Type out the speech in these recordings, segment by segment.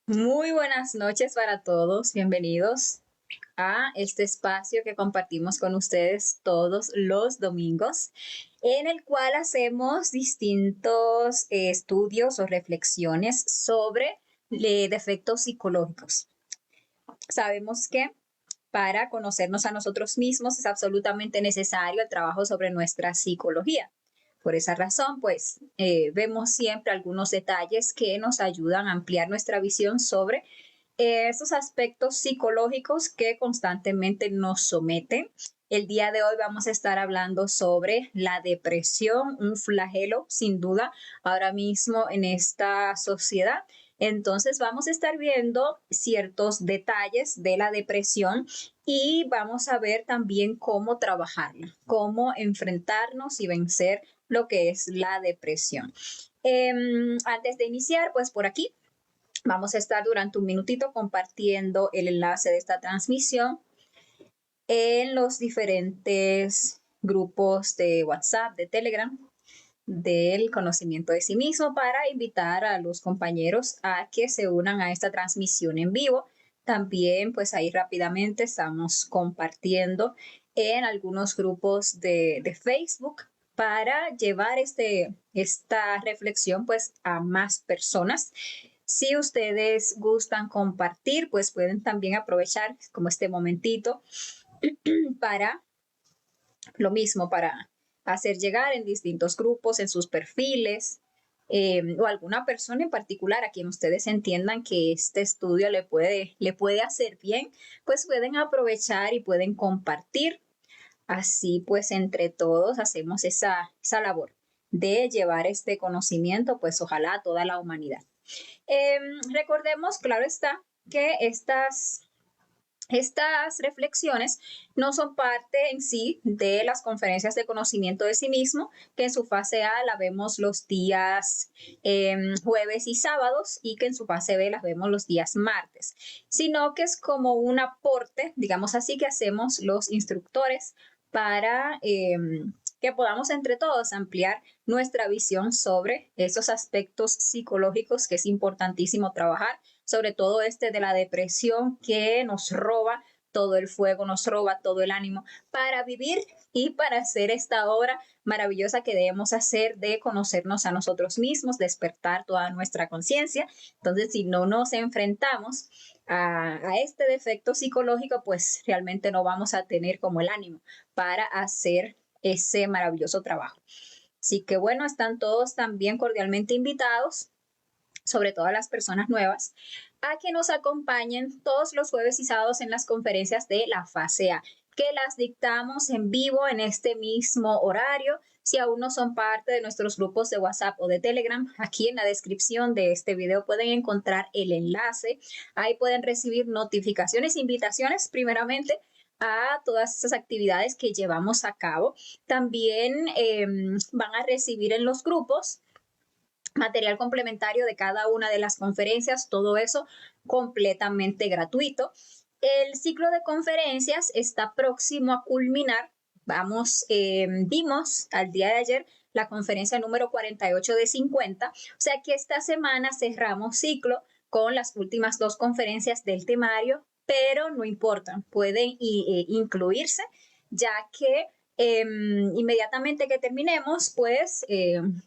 Muy buenas noches para todos. Bienvenidos a este espacio que compartimos con ustedes todos los domingos, en el cual hacemos distintos estudios o reflexiones sobre defectos psicológicos. Sabemos que para conocernos a nosotros mismos es absolutamente necesario el trabajo sobre nuestra psicología. Por esa razón, pues, vemos siempre algunos detalles que nos ayudan a ampliar nuestra visión sobre esos aspectos psicológicos que constantemente nos someten. El día de hoy vamos a estar hablando sobre la depresión, un flagelo sin duda ahora mismo en esta sociedad. Entonces vamos a estar viendo ciertos detalles de la depresión y vamos a ver también cómo trabajarla, cómo enfrentarnos y vencer lo que es la depresión. Antes de iniciar, pues por aquí vamos a estar durante un minutito compartiendo el enlace de esta transmisión en los diferentes grupos de WhatsApp, de Telegram, del conocimiento de sí mismo para invitar a los compañeros a que se unan a esta transmisión en vivo. También, pues ahí rápidamente estamos compartiendo en algunos grupos de Facebook para llevar esta reflexión pues a más personas. Si ustedes gustan compartir, pues pueden también aprovechar como este momentito para lo mismo, para hacer llegar en distintos grupos, en sus perfiles, o alguna persona en particular a quien ustedes entiendan que este estudio le puede hacer bien, pues pueden aprovechar y pueden compartir. Así pues, entre todos hacemos esa labor de llevar este conocimiento, pues ojalá a toda la humanidad. Recordemos, claro está, que estas reflexiones no son parte en sí de las conferencias de conocimiento de sí mismo, que en su fase A la vemos los días jueves y sábados y que en su fase B las vemos los días martes, sino que es como un aporte, digamos así, que hacemos los instructores para que podamos entre todos ampliar nuestra visión sobre esos aspectos psicológicos que es importantísimo trabajar, sobre todo de la depresión que nos roba todo el fuego, nos roba todo el ánimo para vivir y para hacer esta obra maravillosa que debemos hacer de conocernos a nosotros mismos, despertar toda nuestra conciencia. Entonces, si no nos enfrentamos a este defecto psicológico, pues realmente no vamos a tener como el ánimo para hacer ese maravilloso trabajo. Así que bueno, están todos también cordialmente invitados, sobre todo a las personas nuevas, a que nos acompañen todos los jueves y sábados en las conferencias de la fase A, que las dictamos en vivo en este mismo horario. Si aún no son parte de nuestros grupos de WhatsApp o de Telegram, aquí en la descripción de este video pueden encontrar el enlace. Ahí pueden recibir notificaciones, invitaciones primeramente a todas esas actividades que llevamos a cabo. También van a recibir en los grupos material complementario de cada una de las conferencias, todo eso completamente gratuito. El ciclo de conferencias está próximo a culminar. Vimos al día de ayer la conferencia número 48 de 50, o sea que esta semana cerramos ciclo con las últimas dos conferencias del temario, pero no importa, pueden incluirse, ya que inmediatamente que terminemos, pues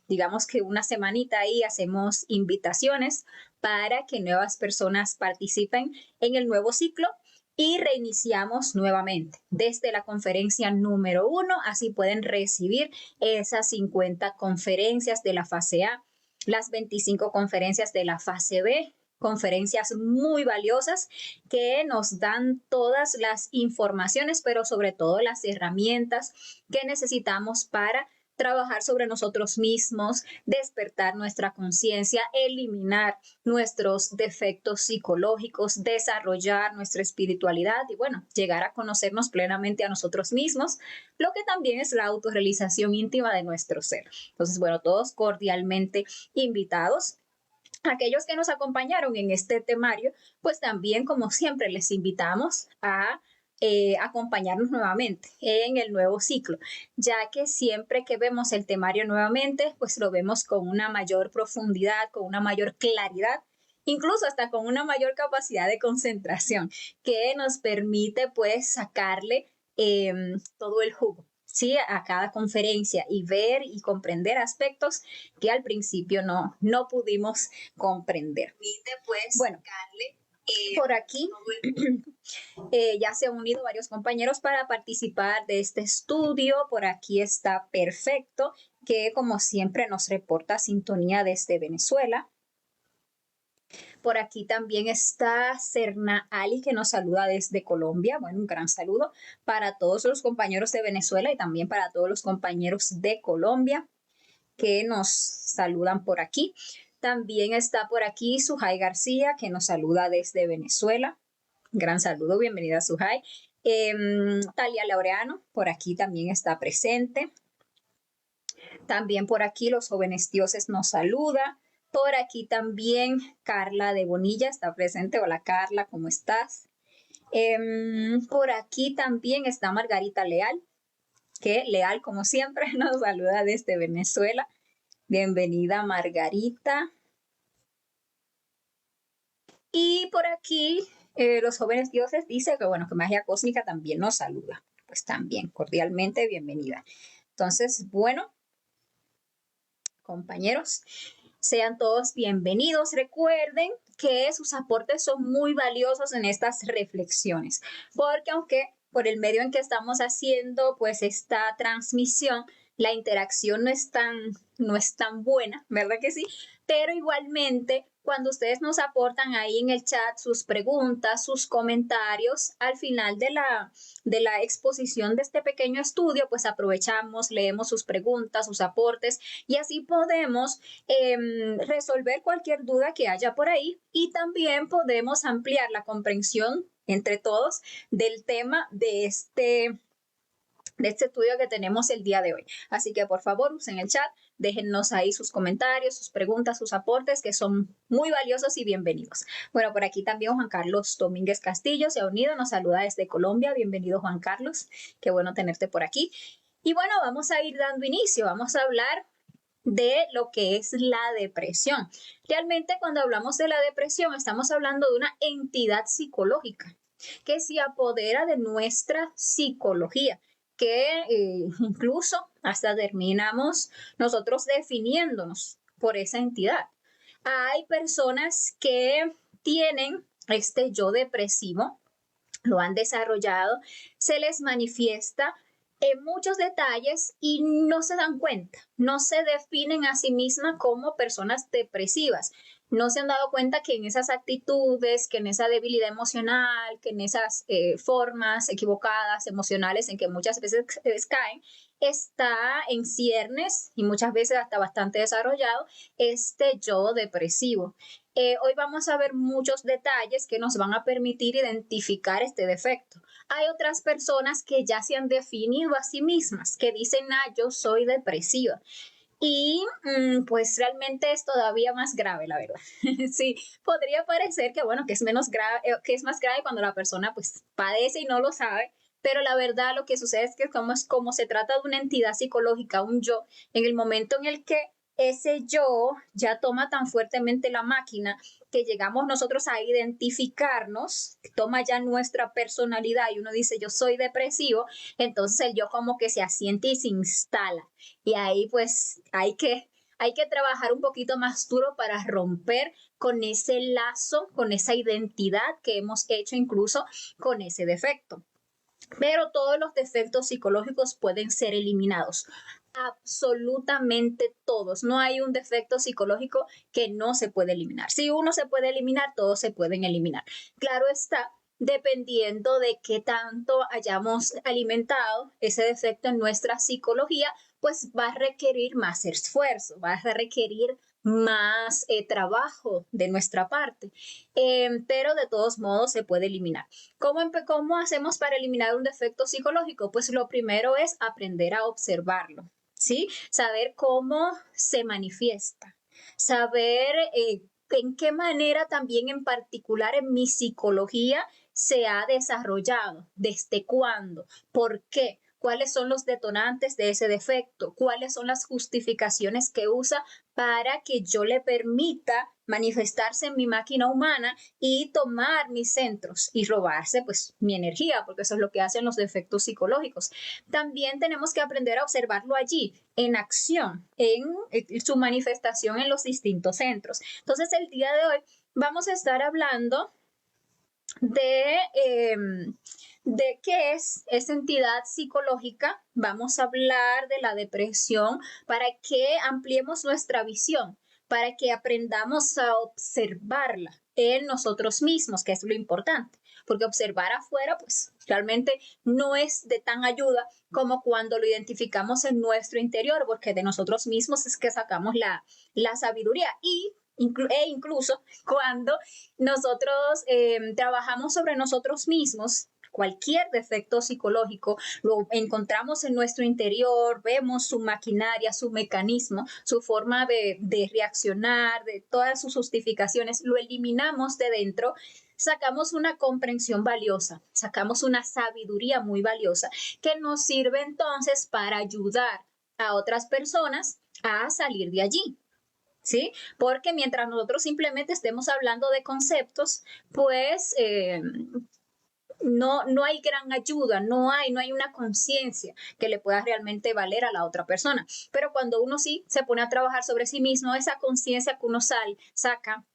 digamos que una semanita ahí hacemos invitaciones para que nuevas personas participen en el nuevo ciclo y reiniciamos nuevamente desde la conferencia número 1. Así pueden recibir esas 50 conferencias de la fase A, las 25 conferencias de la fase B, conferencias muy valiosas que nos dan todas las informaciones, pero sobre todo las herramientas que necesitamos para trabajar sobre nosotros mismos, despertar nuestra conciencia, eliminar nuestros defectos psicológicos, desarrollar nuestra espiritualidad y bueno, llegar a conocernos plenamente a nosotros mismos, lo que también es la autorrealización íntima de nuestro ser. Entonces, bueno, todos cordialmente invitados. Aquellos que nos acompañaron en este temario, pues también, como siempre, les invitamos a acompañarnos nuevamente en el nuevo ciclo, ya que siempre que vemos el temario nuevamente, pues lo vemos con una mayor profundidad, con una mayor claridad incluso hasta con una mayor capacidad de concentración, que nos permite pues sacarle todo el jugo, ¿sí? A cada conferencia y ver y comprender aspectos que al principio no pudimos comprender. Bueno, por aquí ya se han unido varios compañeros para participar de este estudio. Por aquí está Perfecto, que como siempre nos reporta sintonía desde Venezuela. Por aquí también está Serna Ali, que nos saluda desde Colombia. Bueno, un gran saludo para todos los compañeros de Venezuela y también para todos los compañeros de Colombia que nos saludan por aquí. También está por aquí Sujay García, que nos saluda desde Venezuela. Gran saludo, bienvenida Sujay. Talia Laureano, por aquí también está presente. También por aquí los jóvenes dioses nos saluda. Por aquí también Carla de Bonilla está presente. Hola Carla, ¿cómo estás? Por aquí también está Margarita Leal, que Leal como siempre nos saluda desde Venezuela. Bienvenida Margarita. Y por aquí los jóvenes dioses dice que bueno, que Magia Cósmica también nos saluda. Pues también, cordialmente bienvenida. Entonces, bueno, compañeros, sean todos bienvenidos. Recuerden que sus aportes son muy valiosos en estas reflexiones, porque aunque por el medio en que estamos haciendo pues esta transmisión, la interacción no es tan buena, ¿verdad que sí? Pero igualmente, cuando ustedes nos aportan ahí en el chat sus preguntas, sus comentarios, al final de la exposición de este pequeño estudio, pues aprovechamos, leemos sus preguntas, sus aportes y así podemos resolver cualquier duda que haya por ahí y también podemos ampliar la comprensión entre todos del tema de este estudio que tenemos el día de hoy. Así que por favor usen el chat, déjennos ahí sus comentarios, sus preguntas, sus aportes que son muy valiosos y bienvenidos. Bueno, por aquí también Juan Carlos Domínguez Castillo se ha unido, nos saluda desde Colombia. Bienvenido Juan Carlos, qué bueno tenerte por aquí. Y bueno, vamos a ir dando inicio, vamos a hablar de lo que es la depresión. Realmente cuando hablamos de la depresión estamos hablando de una entidad psicológica que se apodera de nuestra psicología, que incluso hasta terminamos nosotros definiéndonos por esa entidad. Hay personas que tienen este yo depresivo, lo han desarrollado, se les manifiesta en muchos detalles y no se dan cuenta, no se definen a sí mismas como personas depresivas. No se han dado cuenta que en esas actitudes, que en esa debilidad emocional, que en esas formas equivocadas emocionales en que muchas veces caen, está en ciernes y muchas veces hasta bastante desarrollado este yo depresivo. Hoy vamos a ver muchos detalles que nos van a permitir identificar este defecto. Hay otras personas que ya se han definido a sí mismas, que dicen, yo soy depresiva. Y pues realmente es todavía más grave, la verdad. Sí, podría parecer que bueno, que es menos grave, que es más grave cuando la persona pues padece y no lo sabe, pero la verdad lo que sucede es que como se trata de una entidad psicológica, un yo, en el momento en el que ese yo ya toma tan fuertemente la máquina que llegamos nosotros a identificarnos, toma ya nuestra personalidad y uno dice yo soy depresivo, entonces el yo como que se asiente y se instala. Y ahí pues hay que trabajar un poquito más duro para romper con ese lazo, con esa identidad que hemos hecho incluso con ese defecto. Pero todos los defectos psicológicos pueden ser eliminados. Absolutamente todos. No hay un defecto psicológico que no se puede eliminar. Si uno se puede eliminar, todos se pueden eliminar. Claro está, dependiendo de qué tanto hayamos alimentado ese defecto en nuestra psicología, pues va a requerir más esfuerzo, va a requerir más trabajo de nuestra parte, pero de todos modos se puede eliminar. ¿Cómo hacemos para eliminar un defecto psicológico? Pues lo primero es aprender a observarlo, ¿sí? Saber cómo se manifiesta, saber en qué manera también en particular en mi psicología se ha desarrollado, desde cuándo, por qué. cuáles son los detonantes de ese defecto, cuáles son las justificaciones que usa para que yo le permita manifestarse en mi máquina humana y tomar mis centros y robarse pues mi energía, porque eso es lo que hacen los defectos psicológicos. También tenemos que aprender a observarlo allí, en acción, en su manifestación en los distintos centros. Entonces, el día de hoy vamos a estar hablando de, eh, de qué es esa entidad psicológica. Vamos a hablar de la depresión para que ampliemos nuestra visión, para que aprendamos a observarla en nosotros mismos, que es lo importante, porque observar afuera, pues realmente no es de tan ayuda como cuando lo identificamos en nuestro interior, porque de nosotros mismos es que sacamos la sabiduría e incluso cuando nosotros trabajamos sobre nosotros mismos, cualquier defecto psicológico lo encontramos en nuestro interior, vemos su maquinaria, su mecanismo, su forma de reaccionar, de todas sus justificaciones, lo eliminamos de dentro, sacamos una comprensión valiosa, sacamos una sabiduría muy valiosa que nos sirve entonces para ayudar a otras personas a salir de allí. ¿Sí? Porque mientras nosotros simplemente estemos hablando de conceptos, pues no hay gran ayuda, no hay una conciencia que le pueda realmente valer a la otra persona. Pero cuando uno sí se pone a trabajar sobre sí mismo, esa conciencia que uno saca,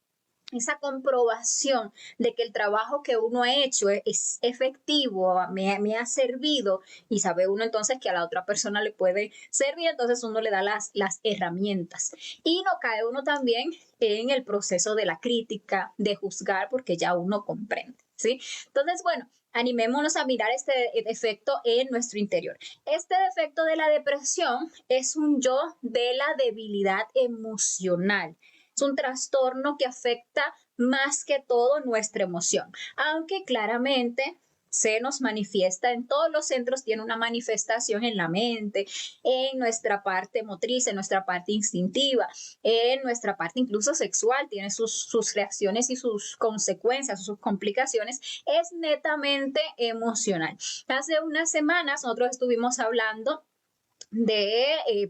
esa comprobación de que el trabajo que uno ha hecho es efectivo, me ha servido y sabe uno entonces que a la otra persona le puede servir, entonces uno le da las herramientas y no cae uno también en el proceso de la crítica, de juzgar, porque ya uno comprende, ¿sí? Entonces, bueno, animémonos a mirar este defecto en nuestro interior. Este defecto de la depresión es un yo de la debilidad emocional. Es un trastorno que afecta más que todo nuestra emoción, aunque claramente se nos manifiesta en todos los centros, tiene una manifestación en la mente, en nuestra parte motriz, en nuestra parte instintiva, en nuestra parte incluso sexual, tiene sus reacciones y sus consecuencias, sus complicaciones, es netamente emocional. Hace unas semanas nosotros estuvimos hablando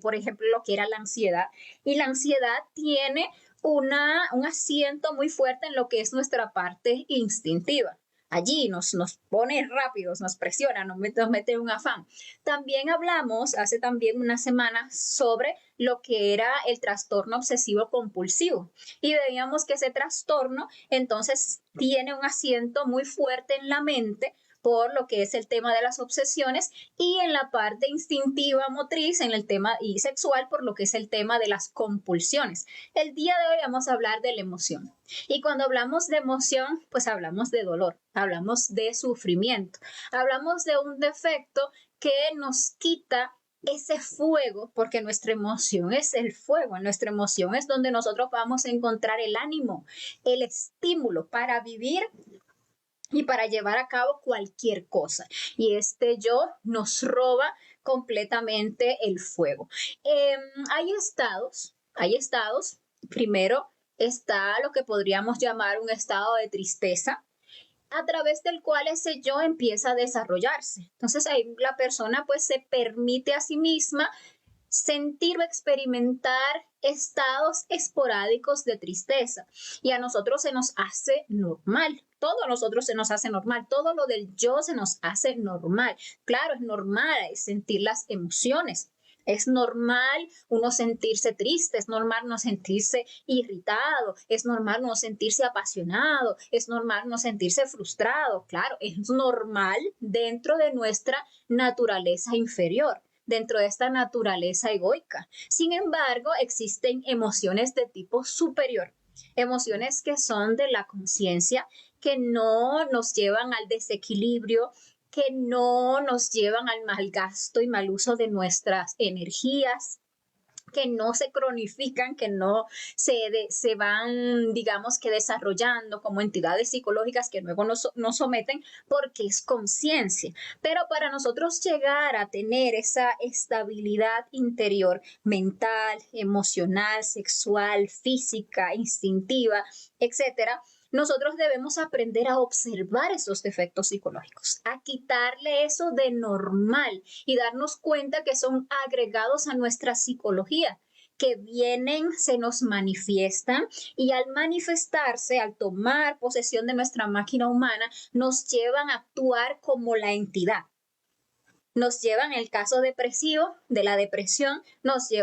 por ejemplo, lo que era la ansiedad. Y la ansiedad tiene un asiento muy fuerte en lo que es nuestra parte instintiva. Allí nos pone rápidos, nos presiona, nos mete un afán. También hablamos hace también una semana sobre lo que era el trastorno obsesivo compulsivo y veíamos que ese trastorno entonces tiene un asiento muy fuerte en la mente por lo que es el tema de las obsesiones y en la parte instintiva motriz, en el tema y sexual, por lo que es el tema de las compulsiones. El día de hoy vamos a hablar de la emoción. Y cuando hablamos de emoción, pues hablamos de dolor, hablamos de sufrimiento, hablamos de un defecto que nos quita ese fuego, porque nuestra emoción es el fuego, nuestra emoción es donde nosotros vamos a encontrar el ánimo, el estímulo para vivir y para llevar a cabo cualquier cosa. Y este yo nos roba completamente el fuego. Hay estados. Primero está lo que podríamos llamar un estado de tristeza, a través del cual ese yo empieza a desarrollarse. Entonces ahí la persona pues se permite a sí misma sentir o experimentar estados esporádicos de tristeza y a nosotros se nos hace normal. Todo a nosotros se nos hace normal, todo lo del yo se nos hace normal. Claro, es normal sentir las emociones. Es normal uno sentirse triste, es normal no sentirse irritado, es normal no sentirse apasionado, es normal no sentirse frustrado. Claro, es normal dentro de nuestra naturaleza inferior, dentro de esta naturaleza egoica. Sin embargo, existen emociones de tipo superior, emociones que son de la conciencia, que no nos llevan al desequilibrio, que no nos llevan al mal gasto y mal uso de nuestras energías, que no se cronifican, que no se van, digamos que desarrollando como entidades psicológicas que luego nos someten porque es conciencia. Pero para nosotros llegar a tener esa estabilidad interior, mental, emocional, sexual, física, instintiva, etcétera, nosotros debemos aprender a observar esos defectos psicológicos, a quitarle eso de normal y darnos cuenta que son agregados a nuestra psicología, que vienen, se nos manifiestan y al manifestarse, al tomar posesión de nuestra máquina humana, nos llevan a actuar como la entidad. Nos llevan, en el caso depresivo, de la depresión,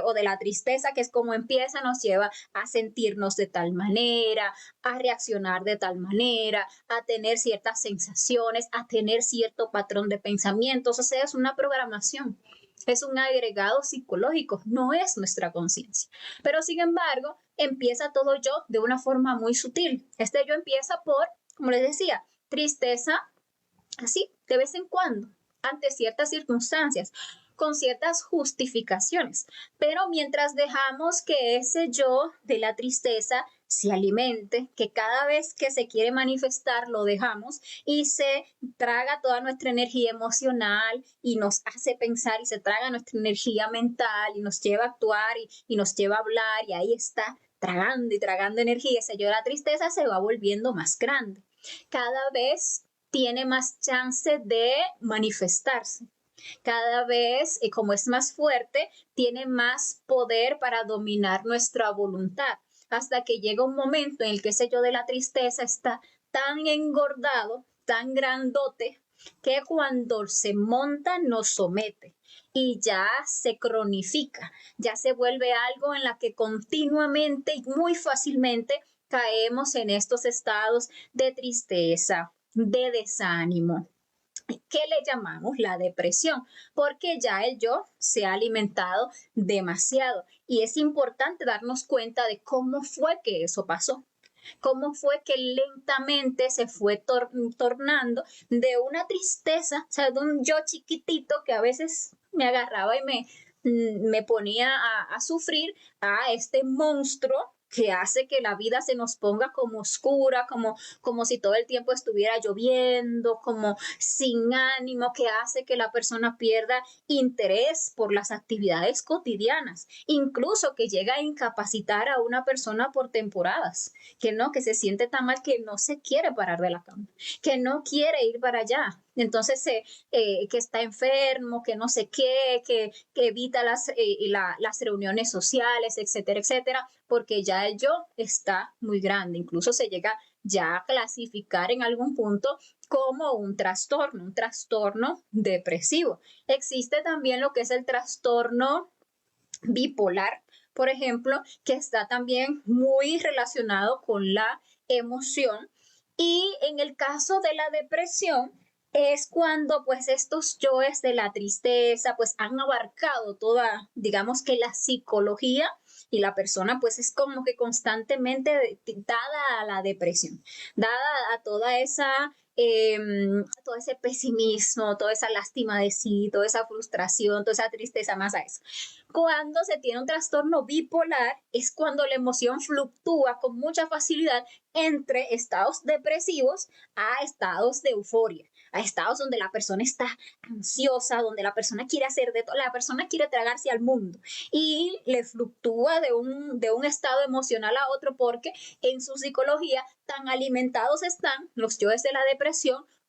o de la tristeza, que es como empieza, nos lleva a sentirnos de tal manera, a reaccionar de tal manera, a tener ciertas sensaciones, a tener cierto patrón de pensamientos. O sea, es una programación. Es un agregado psicológico, no es nuestra conciencia. Pero sin embargo, empieza todo yo de una forma muy sutil. Este yo empieza por, como les decía, tristeza, así, de vez en cuando, ante ciertas circunstancias, con ciertas justificaciones. Pero mientras dejamos que ese yo de la tristeza se alimente, que cada vez que se quiere manifestar lo dejamos y se traga toda nuestra energía emocional y nos hace pensar y se traga nuestra energía mental y nos lleva a actuar y nos lleva a hablar y ahí está tragando y tragando energía, ese yo de la tristeza se va volviendo más grande. Cada vez tiene más chance de manifestarse. Cada vez, como es más fuerte, tiene más poder para dominar nuestra voluntad, hasta que llega un momento en el que ese yo de la tristeza está tan engordado, tan grandote, que cuando se monta nos somete y ya se cronifica, ya se vuelve algo en la que continuamente y muy fácilmente caemos en estos estados de tristeza, de desánimo, que le llamamos la depresión, porque ya el yo se ha alimentado demasiado y es importante darnos cuenta de cómo fue que eso pasó. Cómo fue que lentamente se fue tornando de una tristeza, o sea, de un yo chiquitito que a veces me agarraba y me ponía a sufrir, a este monstruo que hace que la vida se nos ponga como oscura, como si todo el tiempo estuviera lloviendo, como sin ánimo, que hace que la persona pierda interés por las actividades cotidianas, incluso que llega a incapacitar a una persona por temporadas, que se siente tan mal que no se quiere parar de la cama, que no quiere ir para allá. Entonces, que está enfermo, que no sé qué, que evita las reuniones sociales, etcétera, etcétera, porque ya el yo está muy grande. Incluso se llega ya a clasificar en algún punto como un trastorno depresivo. Existe también lo que es el trastorno bipolar, por ejemplo, que está también muy relacionado con la emoción. Y en el caso de la depresión, es cuando pues estos yoes de la tristeza pues han abarcado toda, digamos que la psicología y la persona pues es como que constantemente dada a la depresión, dada a toda esa todo ese pesimismo, toda esa lástima de sí, toda esa frustración, toda esa tristeza, más a eso. Cuando se tiene un trastorno bipolar es cuando la emoción fluctúa con mucha facilidad entre estados depresivos a estados de euforia, a estados donde la persona está ansiosa, donde la persona quiere hacer de todo, la persona quiere tragarse al mundo y le fluctúa de un estado emocional a otro porque en su psicología tan alimentados están los yoes de la depresión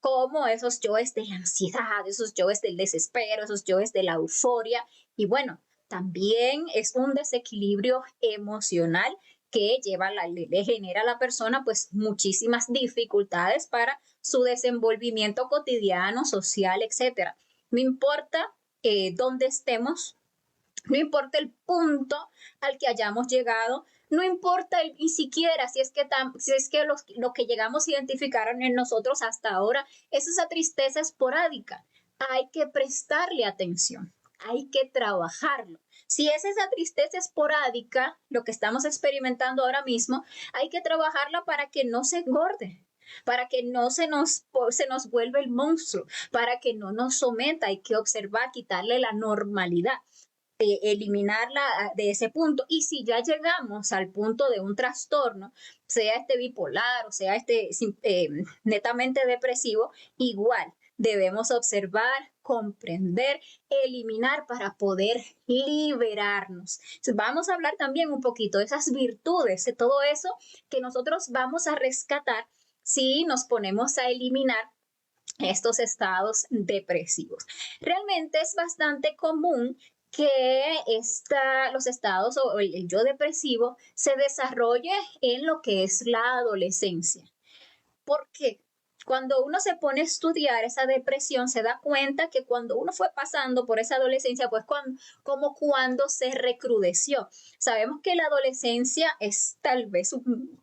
como esos yoes de la ansiedad, esos yoes del desespero, esos yoes de la euforia. Y bueno, también es un desequilibrio emocional que le genera a la persona pues muchísimas dificultades para su desenvolvimiento cotidiano, social, etcétera. No importa dónde estemos, no importa el punto al que hayamos llegado, no importa ni siquiera si es que lo que llegamos a identificar en nosotros hasta ahora es esa tristeza esporádica. Hay que prestarle atención, hay que trabajarlo. Si es esa tristeza esporádica, lo que estamos experimentando ahora mismo, hay que trabajarla para que no se engorde, para que no se nos vuelva el monstruo, para que no nos someta. Hay que observar, quitarle la normalidad, eliminarla de ese punto. Y si ya llegamos al punto de un trastorno, sea este bipolar o sea netamente depresivo, igual debemos observar, comprender, eliminar para poder liberarnos. Entonces, vamos a hablar también un poquito de esas virtudes, de todo eso que nosotros vamos a rescatar si nos ponemos a eliminar estos estados depresivos. Realmente es bastante común que los estados o el yo depresivo se desarrolle en lo que es la adolescencia. ¿Por qué? Cuando uno se pone a estudiar esa depresión, se da cuenta que cuando uno fue pasando por esa adolescencia, pues como cuando se recrudeció. Sabemos que la adolescencia es tal vez,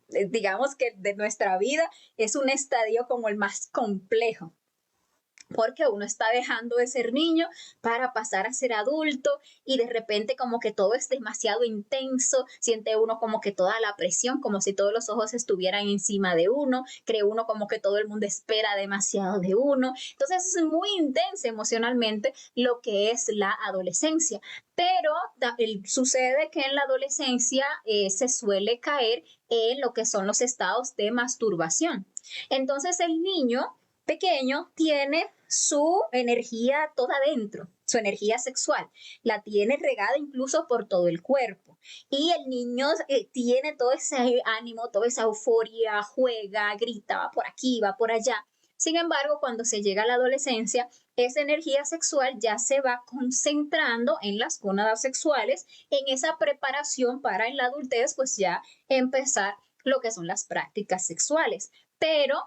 digamos que de nuestra vida, es un estadio como el más complejo, porque uno está dejando de ser niño para pasar a ser adulto y de repente como que todo es demasiado intenso, siente uno como que toda la presión, como si todos los ojos estuvieran encima de uno, cree uno como que todo el mundo espera demasiado de uno, entonces es muy intenso emocionalmente lo que es la adolescencia, pero sucede que en la adolescencia se suele caer en lo que son los estados de masturbación. Entonces el niño pequeño tiene su energía toda dentro, su energía sexual, la tiene regada incluso por todo el cuerpo. Y el niño tiene todo ese ánimo, toda esa euforia, juega, grita, va por aquí, va por allá. Sin embargo, cuando se llega a la adolescencia, esa energía sexual ya se va concentrando en las gónadas sexuales, en esa preparación para en la adultez, pues ya empezar lo que son las prácticas sexuales. Pero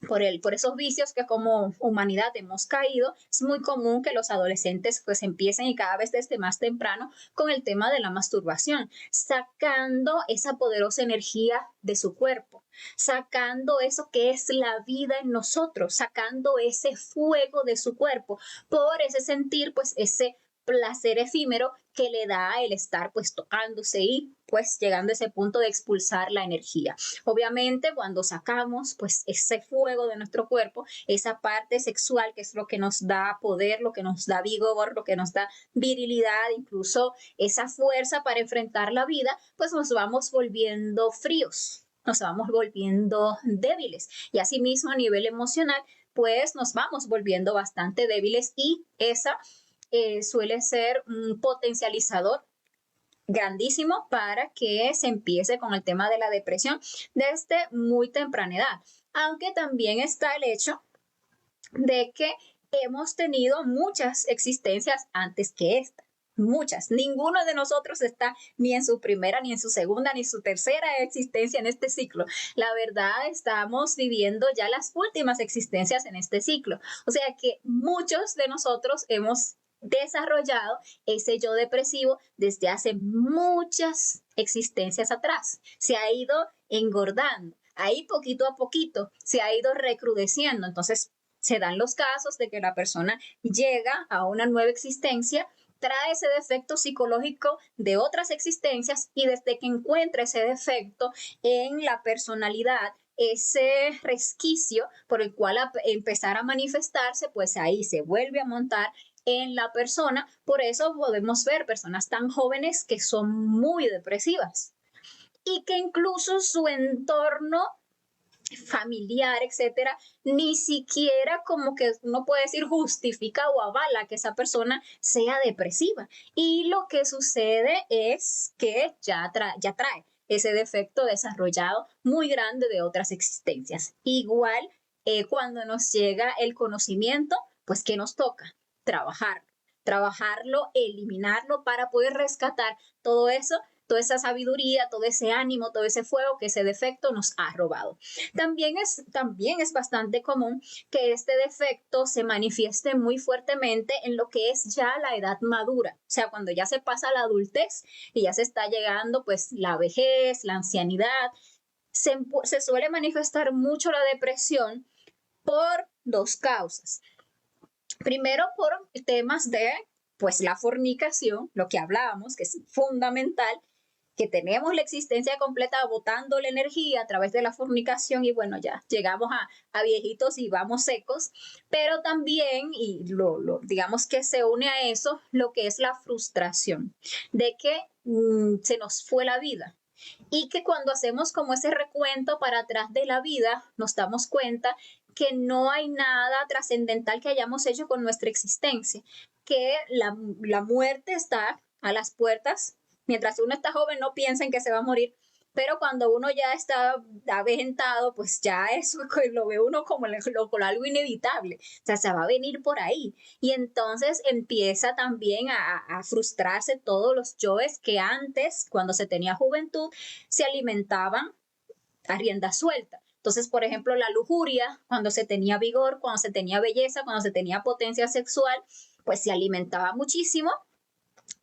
por esos vicios que como humanidad hemos caído, es muy común que los adolescentes pues empiecen y cada vez desde más temprano con el tema de la masturbación, sacando esa poderosa energía de su cuerpo, sacando eso que es la vida en nosotros, sacando ese fuego de su cuerpo, por ese sentir pues ese placer efímero que le da el estar pues tocándose y pues llegando a ese punto de expulsar la energía. Obviamente cuando sacamos pues ese fuego de nuestro cuerpo, esa parte sexual que es lo que nos da poder, lo que nos da vigor, lo que nos da virilidad, incluso esa fuerza para enfrentar la vida, pues nos vamos volviendo fríos, nos vamos volviendo débiles y asimismo a nivel emocional pues nos vamos volviendo bastante débiles y esa suele ser un potencializador grandísimo para que se empiece con el tema de la depresión desde muy temprana edad. Aunque también está el hecho de que hemos tenido muchas existencias antes que esta. Muchas. Ninguno de nosotros está ni en su primera, ni en su segunda, ni su tercera existencia en este ciclo. La verdad, estamos viviendo ya las últimas existencias en este ciclo. O sea que muchos de nosotros hemos desarrollado ese yo depresivo desde hace muchas existencias atrás. Se ha ido engordando. Ahí poquito a poquito se ha ido recrudeciendo. Entonces, se dan los casos de que la persona llega a una nueva existencia, trae ese defecto psicológico de otras existencias y desde que encuentra ese defecto en la personalidad, ese resquicio por el cual empezar a manifestarse, pues ahí se vuelve a montar en la persona. Por eso podemos ver personas tan jóvenes que son muy depresivas y que incluso su entorno familiar, etcétera, ni siquiera como que uno puede decir justifica o avala que esa persona sea depresiva. Y lo que sucede es que ya trae ese defecto desarrollado muy grande de otras existencias. Igual, cuando nos llega el conocimiento, pues ¿qué nos toca? Trabajarlo, eliminarlo para poder rescatar todo eso, toda esa sabiduría, todo ese ánimo, todo ese fuego que ese defecto nos ha robado. También es bastante común que este defecto se manifieste muy fuertemente en lo que es ya la edad madura, o sea, cuando ya se pasa la adultez y ya se está llegando pues la vejez, la ancianidad, se suele manifestar mucho la depresión por dos causas. Primero, por temas de pues la fornicación, lo que hablábamos, que es fundamental, que tenemos la existencia completa botando la energía a través de la fornicación y bueno, ya llegamos a viejitos y vamos secos, pero también, y digamos que se une a eso, lo que es la frustración de que se nos fue la vida. Y que cuando hacemos como ese recuento para atrás de la vida, nos damos cuenta que no hay nada trascendental que hayamos hecho con nuestra existencia, que la muerte está a las puertas. Mientras uno está joven no piensa en que se va a morir, pero cuando uno ya está avejentado, pues ya eso lo ve uno como algo inevitable, o sea, se va a venir por ahí. Y entonces empieza también a frustrarse todos los yoes que antes, cuando se tenía juventud, se alimentaban a rienda suelta. Entonces, por ejemplo, la lujuria, cuando se tenía vigor, cuando se tenía belleza, cuando se tenía potencia sexual, pues se alimentaba muchísimo,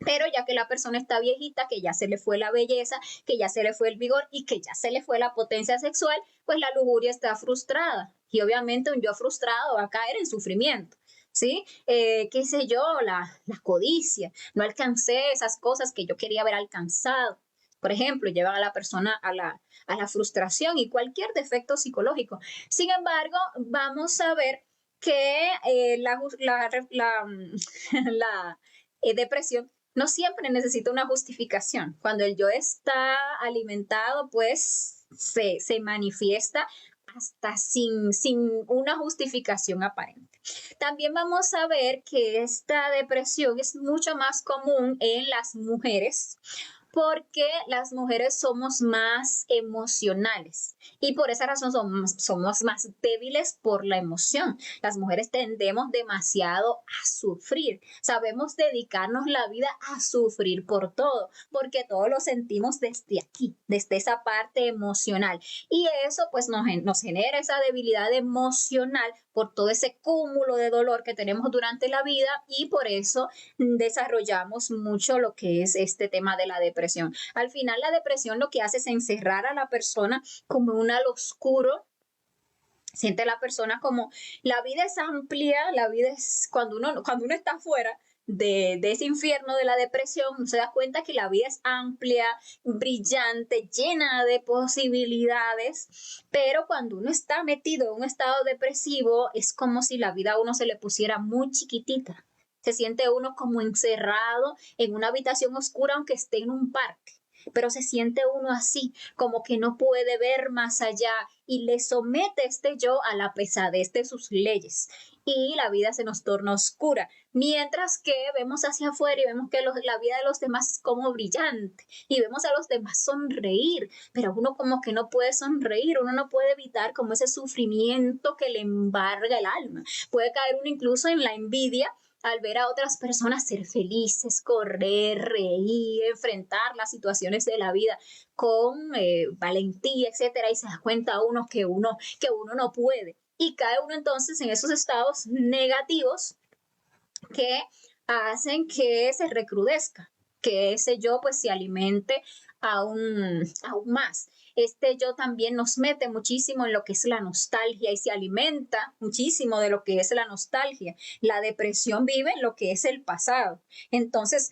pero ya que la persona está viejita, que ya se le fue la belleza, que ya se le fue el vigor y que ya se le fue la potencia sexual, pues la lujuria está frustrada. Y obviamente un yo frustrado va a caer en sufrimiento. ¿Sí? Qué sé yo, la codicia. No alcancé esas cosas que yo quería haber alcanzado. Por ejemplo, llevan a la persona a la frustración y cualquier defecto psicológico. Sin embargo, vamos a ver que la depresión no siempre necesita una justificación. Cuando el yo está alimentado, pues se manifiesta hasta sin una justificación aparente. También vamos a ver que esta depresión es mucho más común en las mujeres, porque las mujeres somos más emocionales y por esa razón somos más débiles por la emoción. Las mujeres tendemos demasiado a sufrir, sabemos dedicarnos la vida a sufrir por todo, porque todo lo sentimos desde aquí, desde esa parte emocional, y eso pues nos genera esa debilidad emocional por todo ese cúmulo de dolor que tenemos durante la vida, y por eso desarrollamos mucho lo que es este tema de la depresión. Al final, la depresión lo que hace es encerrar a la persona como un al oscuro. Siente la persona como la vida es amplia, la vida es cuando uno está fuera de ese infierno de la depresión, uno se da cuenta que la vida es amplia, brillante, llena de posibilidades, pero cuando uno está metido en un estado depresivo es como si la vida a uno se le pusiera muy chiquitita. Se siente uno como encerrado en una habitación oscura aunque esté en un parque, pero se siente uno así, como que no puede ver más allá y le somete este yo a la pesadez de sus leyes y la vida se nos torna oscura, mientras que vemos hacia afuera y vemos que la vida de los demás es como brillante y vemos a los demás sonreír, pero uno como que no puede sonreír, uno no puede evitar como ese sufrimiento que le embarga el alma. Puede caer uno incluso en la envidia al ver a otras personas ser felices, correr, reír, enfrentar las situaciones de la vida con valentía, etcétera, y se da cuenta que uno no puede. Y cae uno entonces en esos estados negativos que hacen que se recrudezca, que ese yo pues se alimente aún más. Este yo también nos mete muchísimo en lo que es la nostalgia y se alimenta muchísimo de lo que es la nostalgia. La depresión vive en lo que es el pasado. Entonces,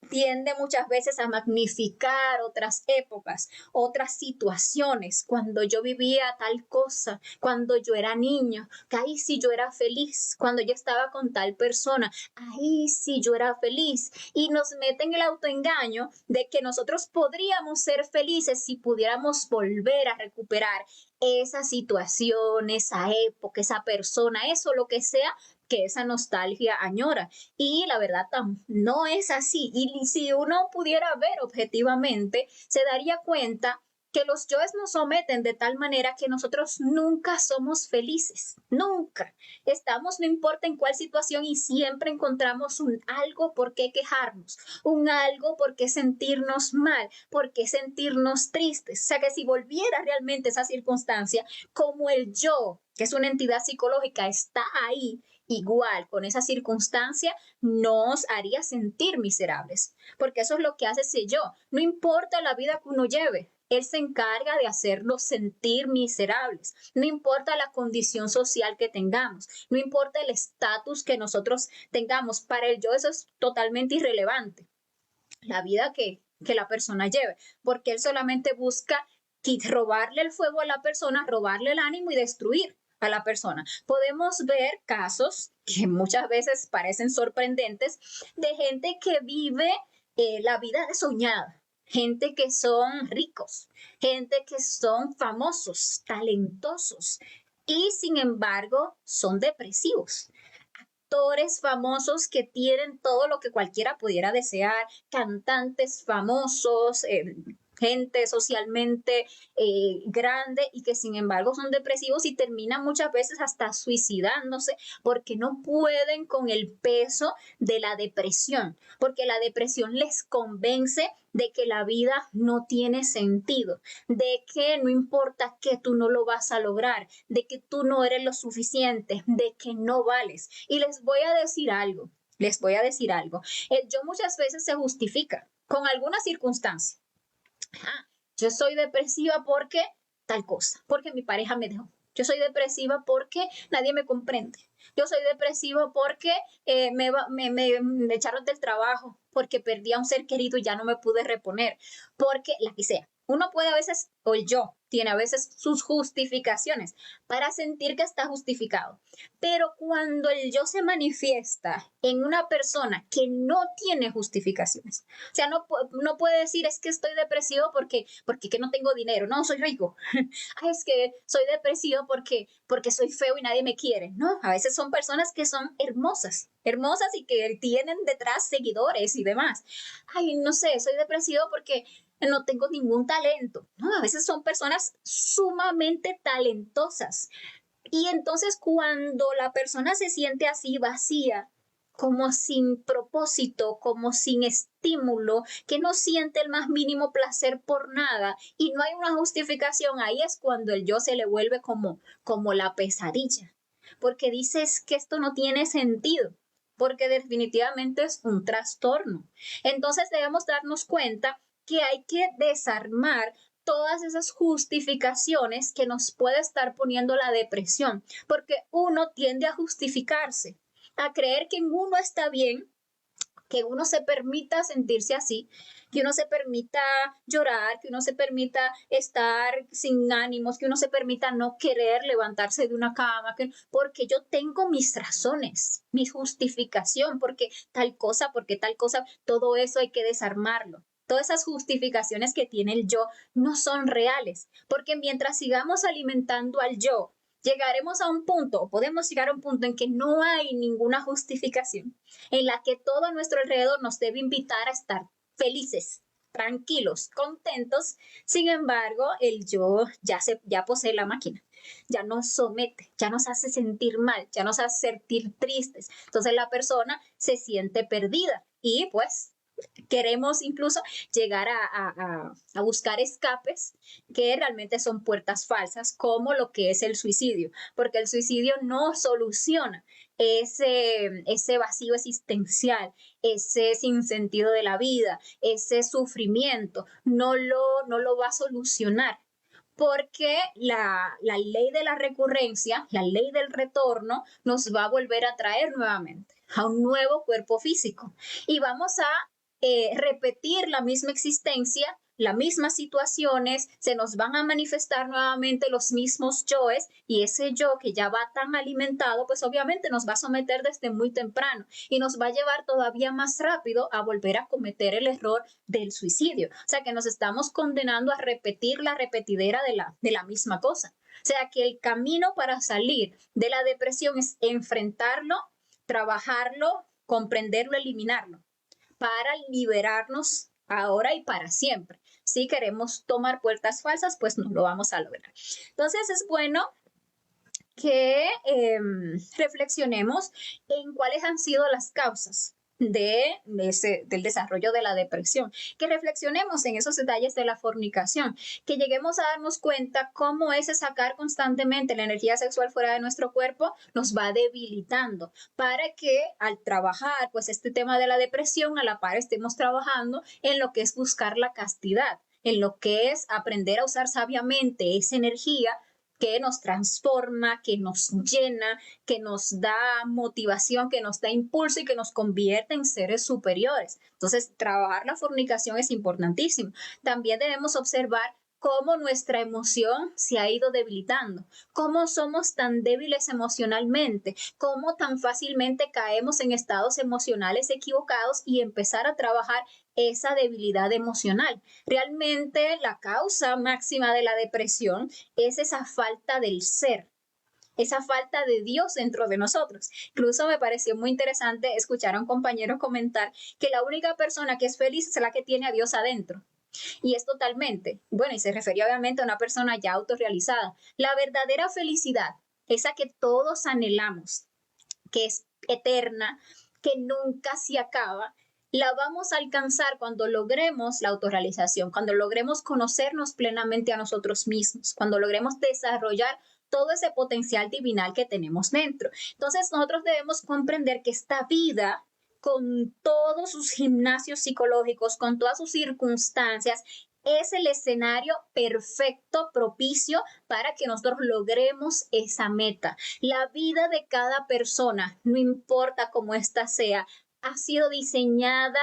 tiende muchas veces a magnificar otras épocas, otras situaciones, cuando yo vivía tal cosa, cuando yo era niño, que ahí sí yo era feliz, cuando yo estaba con tal persona, ahí sí yo era feliz, y nos meten el autoengaño de que nosotros podríamos ser felices si pudiéramos volver a recuperar esa situación, esa época, esa persona, eso, lo que sea, que esa nostalgia añora. Y la verdad no es así. Y si uno pudiera ver objetivamente, se daría cuenta que los yoes nos someten de tal manera que nosotros nunca somos felices, nunca. Estamos, no importa en cuál situación, y siempre encontramos un algo por qué quejarnos, un algo por qué sentirnos mal, por qué sentirnos tristes. O sea que si volviera realmente esa circunstancia, como el yo, que es una entidad psicológica, está ahí, igual con esa circunstancia nos haría sentir miserables, porque eso es lo que hace ese yo. No importa la vida que uno lleve, él se encarga de hacernos sentir miserables. No importa la condición social que tengamos, no importa el estatus que nosotros tengamos, para el yo eso es totalmente irrelevante, la vida que la persona lleve, porque él solamente busca robarle el fuego a la persona, robarle el ánimo y destruir a la persona. Podemos ver casos que muchas veces parecen sorprendentes de gente que vive la vida soñada, gente que son ricos, gente que son famosos, talentosos, y sin embargo son depresivos. Actores famosos que tienen todo lo que cualquiera pudiera desear, cantantes famosos, gente socialmente grande y que sin embargo son depresivos y terminan muchas veces hasta suicidándose porque no pueden con el peso de la depresión, porque la depresión les convence de que la vida no tiene sentido, de que no importa que tú no lo vas a lograr, de que tú no eres lo suficiente, de que no vales. Y les voy a decir algo. Yo muchas veces se justifica con alguna circunstancia. Yo soy depresiva porque tal cosa, porque mi pareja me dejó. Yo soy depresiva porque nadie me comprende. Yo soy depresiva porque me echaron del trabajo, porque perdí a un ser querido y ya no me pude reponer, porque la que sea. Uno puede a veces, o el yo, tiene a veces sus justificaciones para sentir que está justificado. Pero cuando el yo se manifiesta en una persona que no tiene justificaciones, o sea, no puede decir es que estoy depresivo porque que no tengo dinero, no, soy rico. Ay, es que soy depresivo porque soy feo y nadie me quiere. No, a veces son personas que son hermosas, hermosas y que tienen detrás seguidores y demás. Ay, no sé, soy depresivo porque no tengo ningún talento. No, a veces son personas sumamente talentosas. Y entonces cuando la persona se siente así vacía, como sin propósito, como sin estímulo, que no siente el más mínimo placer por nada y no hay una justificación, ahí es cuando el yo se le vuelve como la pesadilla, porque dices que esto no tiene sentido, porque definitivamente es un trastorno. Entonces debemos darnos cuenta que hay que desarmar todas esas justificaciones que nos puede estar poniendo la depresión, porque uno tiende a justificarse, a creer que en uno está bien, que uno se permita sentirse así, que uno se permita llorar, que uno se permita estar sin ánimos, que uno se permita no querer levantarse de una cama, porque yo tengo mis razones, mi justificación, porque tal cosa, todo eso hay que desarmarlo. Todas esas justificaciones que tiene el yo no son reales, porque mientras sigamos alimentando al yo, llegaremos a un punto, o podemos llegar a un punto en que no hay ninguna justificación, en la que todo a nuestro alrededor nos debe invitar a estar felices, tranquilos, contentos. Sin embargo, el yo ya posee la máquina, ya nos somete, ya nos hace sentir mal, ya nos hace sentir tristes. Entonces la persona se siente perdida y pues queremos incluso llegar a buscar escapes que realmente son puertas falsas, como lo que es el suicidio, porque el suicidio no soluciona ese vacío existencial, ese sinsentido de la vida, ese sufrimiento, no lo va a solucionar. Porque la ley de la recurrencia, la ley del retorno, nos va a volver a traer nuevamente a un nuevo cuerpo físico. Y vamos a repetir la misma existencia, las mismas situaciones, se nos van a manifestar nuevamente los mismos yoes y ese yo que ya va tan alimentado, pues obviamente nos va a someter desde muy temprano y nos va a llevar todavía más rápido a volver a cometer el error del suicidio. O sea que nos estamos condenando a repetir la repetidera de la misma cosa. O sea que el camino para salir de la depresión es enfrentarlo, trabajarlo, comprenderlo, eliminarlo para liberarnos ahora y para siempre. Si queremos tomar puertas falsas, pues no lo vamos a lograr. Entonces es bueno que reflexionemos en cuáles han sido las causas del desarrollo de la depresión, que reflexionemos en esos detalles de la fornicación, que lleguemos a darnos cuenta cómo ese sacar constantemente la energía sexual fuera de nuestro cuerpo nos va debilitando, para que al trabajar pues este tema de la depresión a la par estemos trabajando en lo que es buscar la castidad, en lo que es aprender a usar sabiamente esa energía que nos transforma, que nos llena, que nos da motivación, que nos da impulso y que nos convierte en seres superiores. Entonces, trabajar la fornicación es importantísimo. También debemos observar cómo nuestra emoción se ha ido debilitando, cómo somos tan débiles emocionalmente, cómo tan fácilmente caemos en estados emocionales equivocados y empezar a trabajar esa debilidad emocional. Realmente la causa máxima de la depresión es esa falta del ser, esa falta de Dios dentro de nosotros. Incluso me pareció muy interesante escuchar a un compañero comentar que la única persona que es feliz es la que tiene a Dios adentro. Y es totalmente, bueno, y se refería obviamente a una persona ya autorrealizada. La verdadera felicidad, esa que todos anhelamos, que es eterna, que nunca se acaba, la vamos a alcanzar cuando logremos la autorrealización, cuando logremos conocernos plenamente a nosotros mismos, cuando logremos desarrollar todo ese potencial divinal que tenemos dentro. Entonces nosotros debemos comprender que esta vida, con todos sus gimnasios psicológicos, con todas sus circunstancias, es el escenario perfecto, propicio para que nosotros logremos esa meta. La vida de cada persona, no importa cómo ésta sea, ha sido diseñada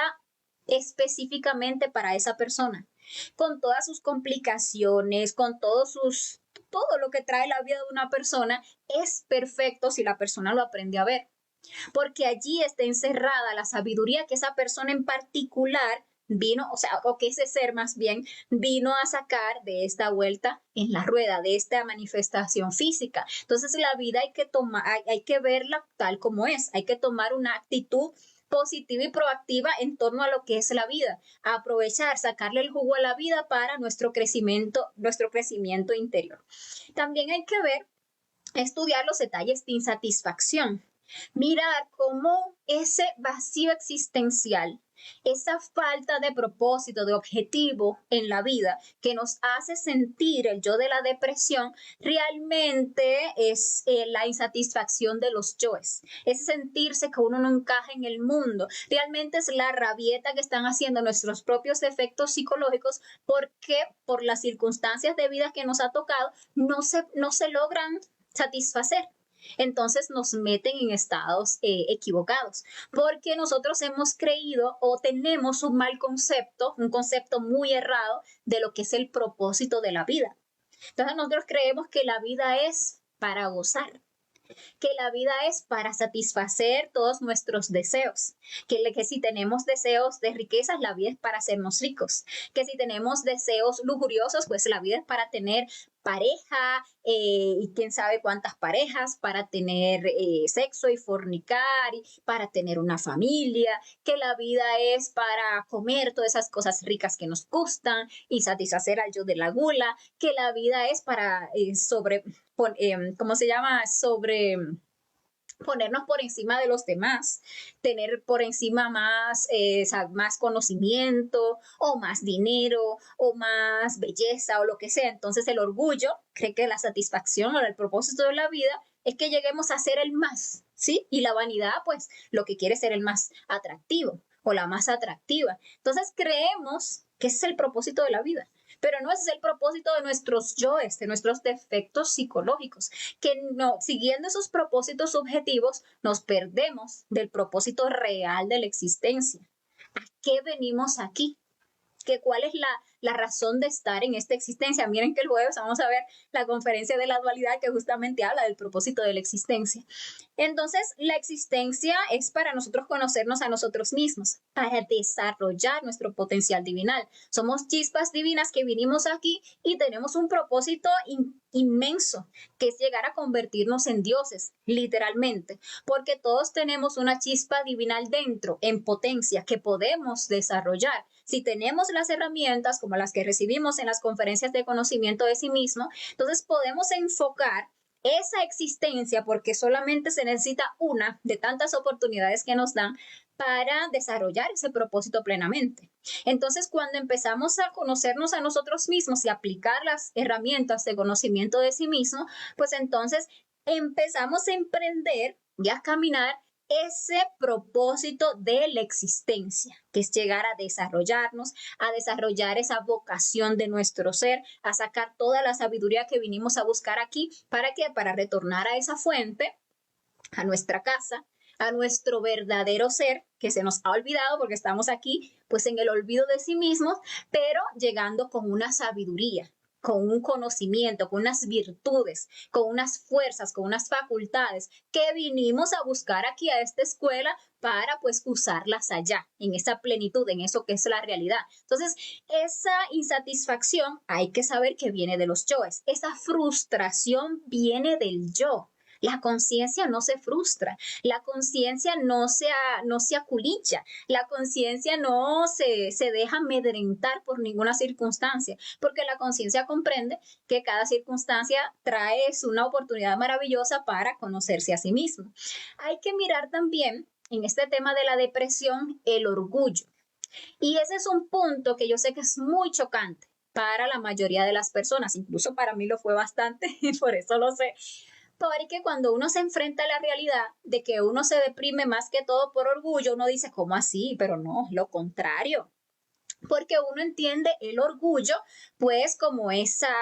específicamente para esa persona, con todas sus complicaciones, con todo lo que trae la vida de una persona, es perfecto si la persona lo aprende a ver, porque allí está encerrada la sabiduría que esa persona en particular vino, o sea, o que ese ser más bien vino a sacar de esta vuelta en la rueda, de esta manifestación física. Entonces la vida hay que verla tal como es, hay que tomar una actitud positiva y proactiva en torno a lo que es la vida, a aprovechar, sacarle el jugo a la vida para nuestro crecimiento interior. También hay que ver, estudiar los detalles de insatisfacción, mirar cómo ese vacío existencial, esa falta de propósito, de objetivo en la vida que nos hace sentir el yo de la depresión, realmente es la insatisfacción de los yoes, es sentirse que uno no encaja en el mundo, realmente es la rabieta que están haciendo nuestros propios efectos psicológicos porque por las circunstancias de vida que nos ha tocado no se logran satisfacer. Entonces nos meten en estados equivocados, porque nosotros hemos creído o tenemos un concepto muy errado de lo que es el propósito de la vida. Entonces nosotros creemos que la vida es para gozar, que la vida es para satisfacer todos nuestros deseos, que si tenemos deseos de riquezas, la vida es para hacernos ricos, que si tenemos deseos lujuriosos, pues la vida es para tener pareja y quién sabe cuántas parejas, para tener sexo y fornicar, y para tener una familia, que la vida es para comer todas esas cosas ricas que nos gustan y satisfacer al yo de la gula, que la vida es para ¿cómo se llama? Ponernos por encima de los demás, tener por encima más conocimiento o más dinero o más belleza o lo que sea. Entonces el orgullo cree que la satisfacción o el propósito de la vida es que lleguemos a ser el más, ¿sí? Y la vanidad, pues, lo que quiere es ser el más atractivo o la más atractiva. Entonces creemos que ese es el propósito de la vida. Pero no ese es el propósito de nuestros yoes, de nuestros defectos psicológicos, que no, siguiendo esos propósitos subjetivos, nos perdemos del propósito real de la existencia. ¿A qué venimos aquí? ¿Cuál es la razón de estar en esta existencia? Miren que el jueves vamos a ver la conferencia de la dualidad que justamente habla del propósito de la existencia. Entonces, la existencia es para nosotros conocernos a nosotros mismos, para desarrollar nuestro potencial divinal. Somos chispas divinas que vinimos aquí y tenemos un propósito inmenso, que es llegar a convertirnos en dioses, literalmente, porque todos tenemos una chispa divinal dentro, en potencia, que podemos desarrollar. Si tenemos las herramientas como las que recibimos en las conferencias de conocimiento de sí mismo, entonces podemos enfocar esa existencia, porque solamente se necesita una de tantas oportunidades que nos dan para desarrollar ese propósito plenamente. Entonces, cuando empezamos a conocernos a nosotros mismos y aplicar las herramientas de conocimiento de sí mismo, pues entonces empezamos a emprender y a caminar ese propósito de la existencia, que es llegar a desarrollarnos, a desarrollar esa vocación de nuestro ser, a sacar toda la sabiduría que vinimos a buscar aquí. ¿Para qué? Para retornar a esa fuente, a nuestra casa, a nuestro verdadero ser, que se nos ha olvidado porque estamos aquí, pues en el olvido de sí mismos, pero llegando con una sabiduría, con un conocimiento, con unas virtudes, con unas fuerzas, con unas facultades que vinimos a buscar aquí a esta escuela para pues usarlas allá, en esa plenitud, en eso que es la realidad. Entonces, esa insatisfacción hay que saber que viene de los yoes, esa frustración viene del yo. La conciencia no se frustra, la conciencia no se aculicha, la conciencia no se deja amedrentar por ninguna circunstancia, porque la conciencia comprende que cada circunstancia trae una oportunidad maravillosa para conocerse a sí mismo. Hay que mirar también en este tema de la depresión el orgullo. Y ese es un punto que yo sé que es muy chocante para la mayoría de las personas, incluso para mí lo fue bastante, y por eso lo sé. Porque cuando uno se enfrenta a la realidad de que uno se deprime más que todo por orgullo, uno dice, ¿cómo así? Pero no, lo contrario, porque uno entiende el orgullo pues como esa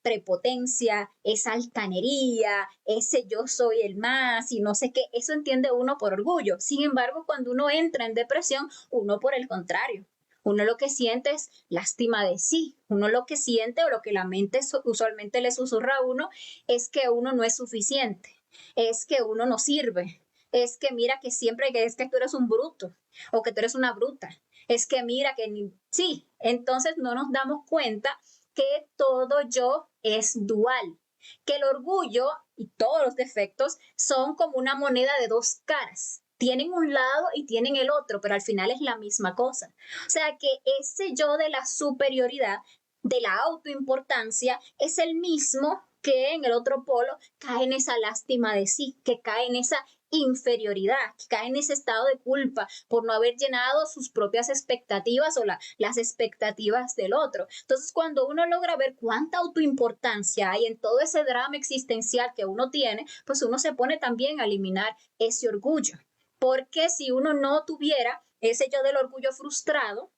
prepotencia, esa altanería, ese yo soy el más y no sé qué, eso entiende uno por orgullo. Sin embargo, cuando uno entra en depresión, uno por el contrario. Uno lo que siente es lástima de sí. Uno lo que siente o lo que la mente usualmente le susurra a uno es que uno no es suficiente, es que uno no sirve, es que mira que siempre que es que tú eres un bruto o que tú eres una bruta, es que mira que sí, entonces no nos damos cuenta que todo yo es dual, que el orgullo y todos los defectos son como una moneda de dos caras. Tienen un lado y tienen el otro, pero al final es la misma cosa. O sea que ese yo de la superioridad, de la autoimportancia, es el mismo que en el otro polo cae en esa lástima de sí, que cae en esa inferioridad, que cae en ese estado de culpa por no haber llenado sus propias expectativas o las expectativas del otro. Entonces, cuando uno logra ver cuánta autoimportancia hay en todo ese drama existencial que uno tiene, pues uno se pone también a eliminar ese orgullo. Porque si uno no tuviera ese yo del orgullo frustrado,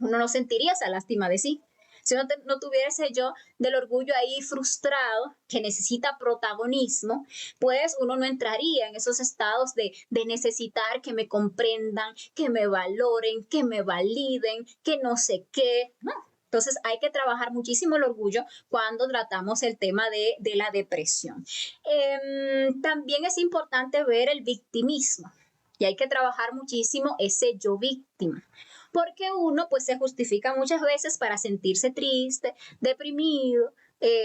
uno no sentiría esa lástima de sí. Si uno no tuviera ese yo del orgullo ahí frustrado, que necesita protagonismo, pues uno no entraría en esos estados de necesitar que me comprendan, que me valoren, que me validen, que no sé qué. No. Entonces hay que trabajar muchísimo el orgullo cuando tratamos el tema de la depresión. También es importante ver el victimismo y hay que trabajar muchísimo ese yo víctima, porque uno pues se justifica muchas veces para sentirse triste, deprimido,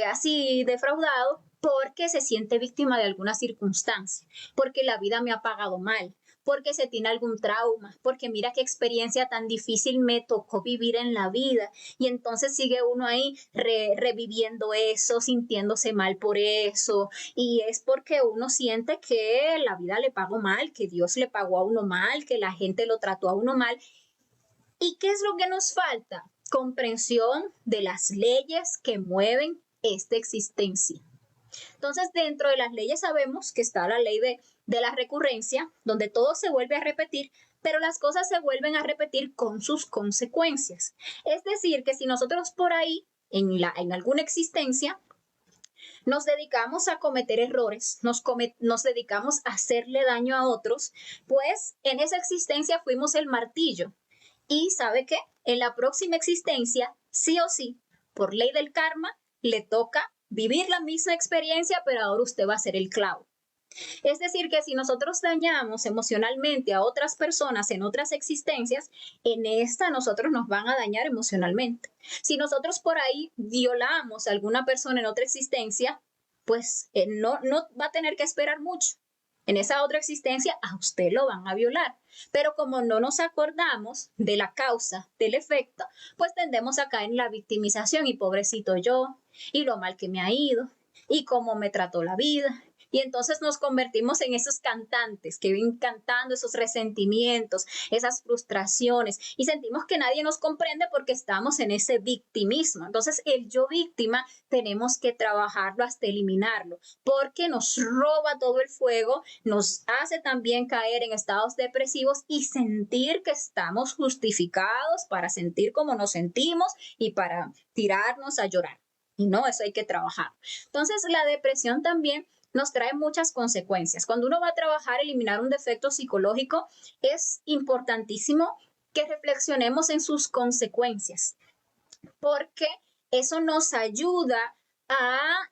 así defraudado, porque se siente víctima de alguna circunstancia, porque la vida me ha pagado mal, porque se tiene algún trauma, porque mira qué experiencia tan difícil me tocó vivir en la vida y entonces sigue uno ahí reviviendo eso, sintiéndose mal por eso y es porque uno siente que la vida le pagó mal, que Dios le pagó a uno mal, que la gente lo trató a uno mal. ¿Y qué es lo que nos falta? Comprensión de las leyes que mueven esta existencia. Entonces, dentro de las leyes sabemos que está la ley de la recurrencia, donde todo se vuelve a repetir, pero las cosas se vuelven a repetir con sus consecuencias. Es decir, que si nosotros por ahí, en alguna existencia, nos dedicamos a cometer errores, nos dedicamos a hacerle daño a otros, pues en esa existencia fuimos el martillo. Y ¿sabe qué? En la próxima existencia, sí o sí, por ley del karma, le toca vivir la misma experiencia, pero ahora usted va a ser el clavo. Es decir, que si nosotros dañamos emocionalmente a otras personas en otras existencias, en esta nosotros nos van a dañar emocionalmente. Si nosotros por ahí violamos a alguna persona en otra existencia, pues no va a tener que esperar mucho. En esa otra existencia a usted lo van a violar. Pero como no nos acordamos de la causa, del efecto, pues tendemos a caer en la victimización y pobrecito yo, y lo mal que me ha ido, y cómo me trató la vida, y entonces nos convertimos en esos cantantes que vienen cantando esos resentimientos, esas frustraciones y sentimos que nadie nos comprende porque estamos en ese victimismo. Entonces el yo víctima tenemos que trabajarlo hasta eliminarlo porque nos roba todo el fuego, nos hace también caer en estados depresivos y sentir que estamos justificados para sentir como nos sentimos y para tirarnos a llorar. Y no, eso hay que trabajar. Entonces la depresión también nos trae muchas consecuencias. Cuando uno va a trabajar, eliminar un defecto psicológico, es importantísimo que reflexionemos en sus consecuencias, porque eso nos ayuda a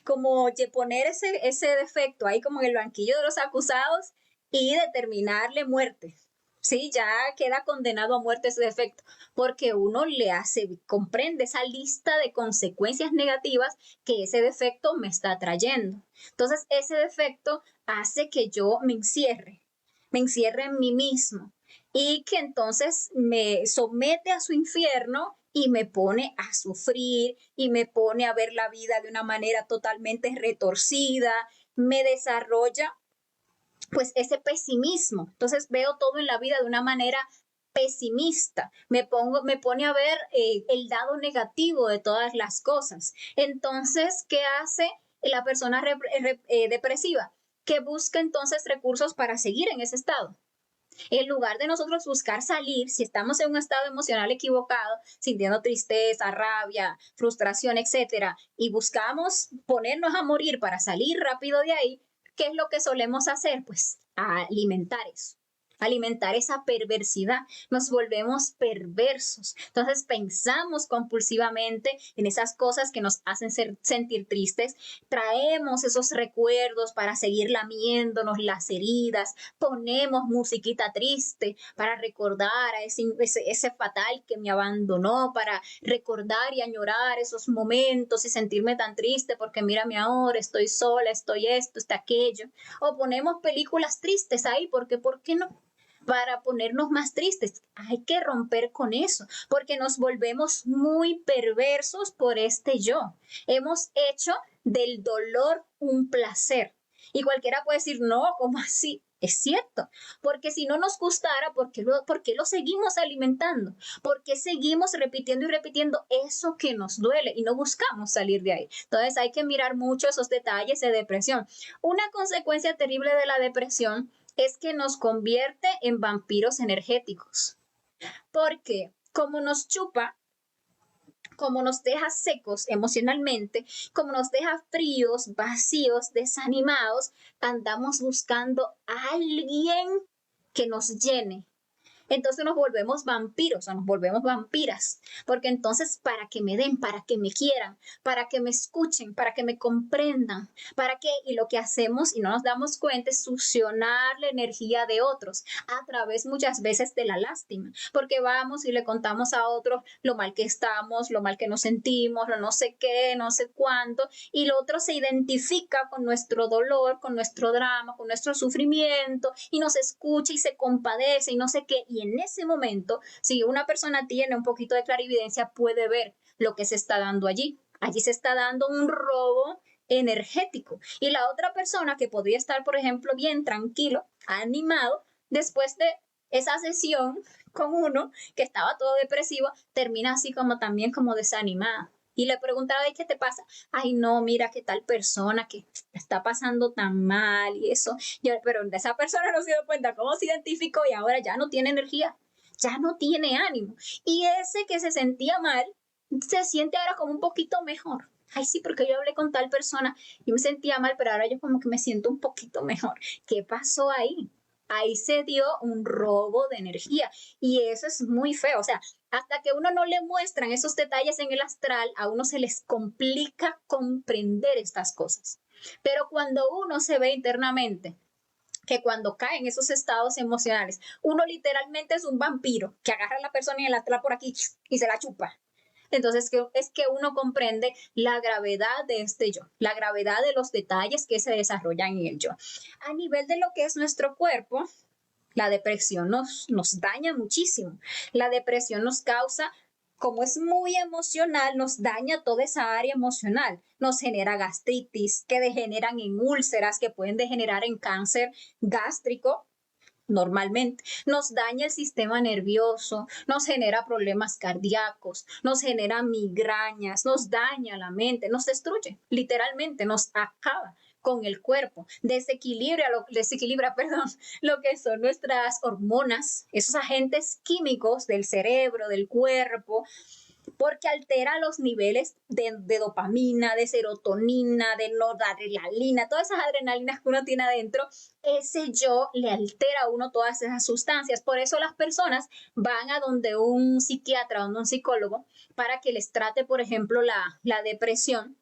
como poner ese defecto ahí como en el banquillo de los acusados y determinarle muerte. Sí, ya queda condenado a muerte ese defecto, porque uno le hace, comprende esa lista de consecuencias negativas que ese defecto me está trayendo. Entonces, ese defecto hace que yo me encierre en mí mismo y que entonces me somete a su infierno y me pone a sufrir y me pone a ver la vida de una manera totalmente retorcida, me desarrolla pues ese pesimismo. Entonces veo todo en la vida de una manera pesimista, me pone a ver el lado negativo de todas las cosas. Entonces, ¿qué hace la persona depresiva? Que busca entonces recursos para seguir en ese estado. En lugar de nosotros buscar salir, si estamos en un estado emocional equivocado, sintiendo tristeza, rabia, frustración, etcétera, y buscamos ponernos a morir para salir rápido de ahí, ¿qué es lo que solemos hacer? Pues alimentar eso, alimentar esa perversidad, nos volvemos perversos. Entonces pensamos compulsivamente en esas cosas que nos hacen sentir tristes, traemos esos recuerdos para seguir lamiéndonos las heridas, ponemos musiquita triste para recordar a ese fatal que me abandonó, para recordar y añorar esos momentos y sentirme tan triste porque mírame ahora, estoy sola, estoy esto, está aquello. O ponemos películas tristes ahí porque, ¿por qué no? Para ponernos más tristes. Hay que romper con eso, porque nos volvemos muy perversos por este yo. Hemos hecho del dolor un placer. Y cualquiera puede decir, no, ¿cómo así? Es cierto, porque si no nos gustara, ¿por qué lo seguimos alimentando? ¿Por qué seguimos repitiendo y repitiendo eso que nos duele y no buscamos salir de ahí? Entonces hay que mirar mucho esos detalles de depresión. Una consecuencia terrible de la depresión es que nos convierte en vampiros energéticos, porque como nos chupa, como nos deja secos emocionalmente, como nos deja fríos, vacíos, desanimados, andamos buscando a alguien que nos llene, entonces nos volvemos vampiros o nos volvemos vampiras, porque entonces para que me den, para que me quieran, para que me escuchen, para que me comprendan, para que, y lo que hacemos y no nos damos cuenta es succionar la energía de otros a través muchas veces de la lástima, porque vamos y le contamos a otros lo mal que estamos, lo mal que nos sentimos, lo no sé qué, no sé cuánto, y el otro se identifica con nuestro dolor, con nuestro drama, con nuestro sufrimiento, y nos escucha y se compadece y no sé qué, y en ese momento, si una persona tiene un poquito de clarividencia, puede ver lo que se está dando allí. Allí se está dando un robo energético. Y la otra persona que podría estar, por ejemplo, bien tranquilo, animado, después de esa sesión con uno que estaba todo depresivo, termina así como también como desanimada. Y le preguntaba, ¿qué te pasa? Ay, no, mira qué tal persona que está pasando tan mal y eso. Pero esa persona no se dio cuenta cómo se identificó y ahora ya no tiene energía, ya no tiene ánimo. Y ese que se sentía mal, se siente ahora como un poquito mejor. Ay, sí, porque yo hablé con tal persona y me sentía mal, pero ahora yo como que me siento un poquito mejor. ¿Qué pasó ahí? Ahí se dio un robo de energía y eso es muy feo. O sea, hasta que uno no le muestran esos detalles en el astral, a uno se les complica comprender estas cosas. Pero cuando uno se ve internamente, que cuando cae en esos estados emocionales, uno literalmente es un vampiro que agarra a la persona y la trae por aquí y se la chupa. Entonces es que uno comprende la gravedad de este yo, la gravedad de los detalles que se desarrollan en el yo. A nivel de lo que es nuestro cuerpo, la depresión nos daña muchísimo. La depresión nos causa, como es muy emocional, nos daña toda esa área emocional. Nos genera gastritis, que degeneran en úlceras, que pueden degenerar en cáncer gástrico, normalmente, nos daña el sistema nervioso, nos genera problemas cardíacos, nos genera migrañas, nos daña la mente, nos destruye, literalmente nos acaba con el cuerpo, desequilibra, perdón, lo que son nuestras hormonas, esos agentes químicos del cerebro, del cuerpo, porque altera los niveles de dopamina, de serotonina, de noradrenalina, todas esas adrenalinas que uno tiene adentro, ese yo le altera a uno todas esas sustancias. Por eso las personas van a donde un psiquiatra, donde un psicólogo, para que les trate, por ejemplo, la depresión.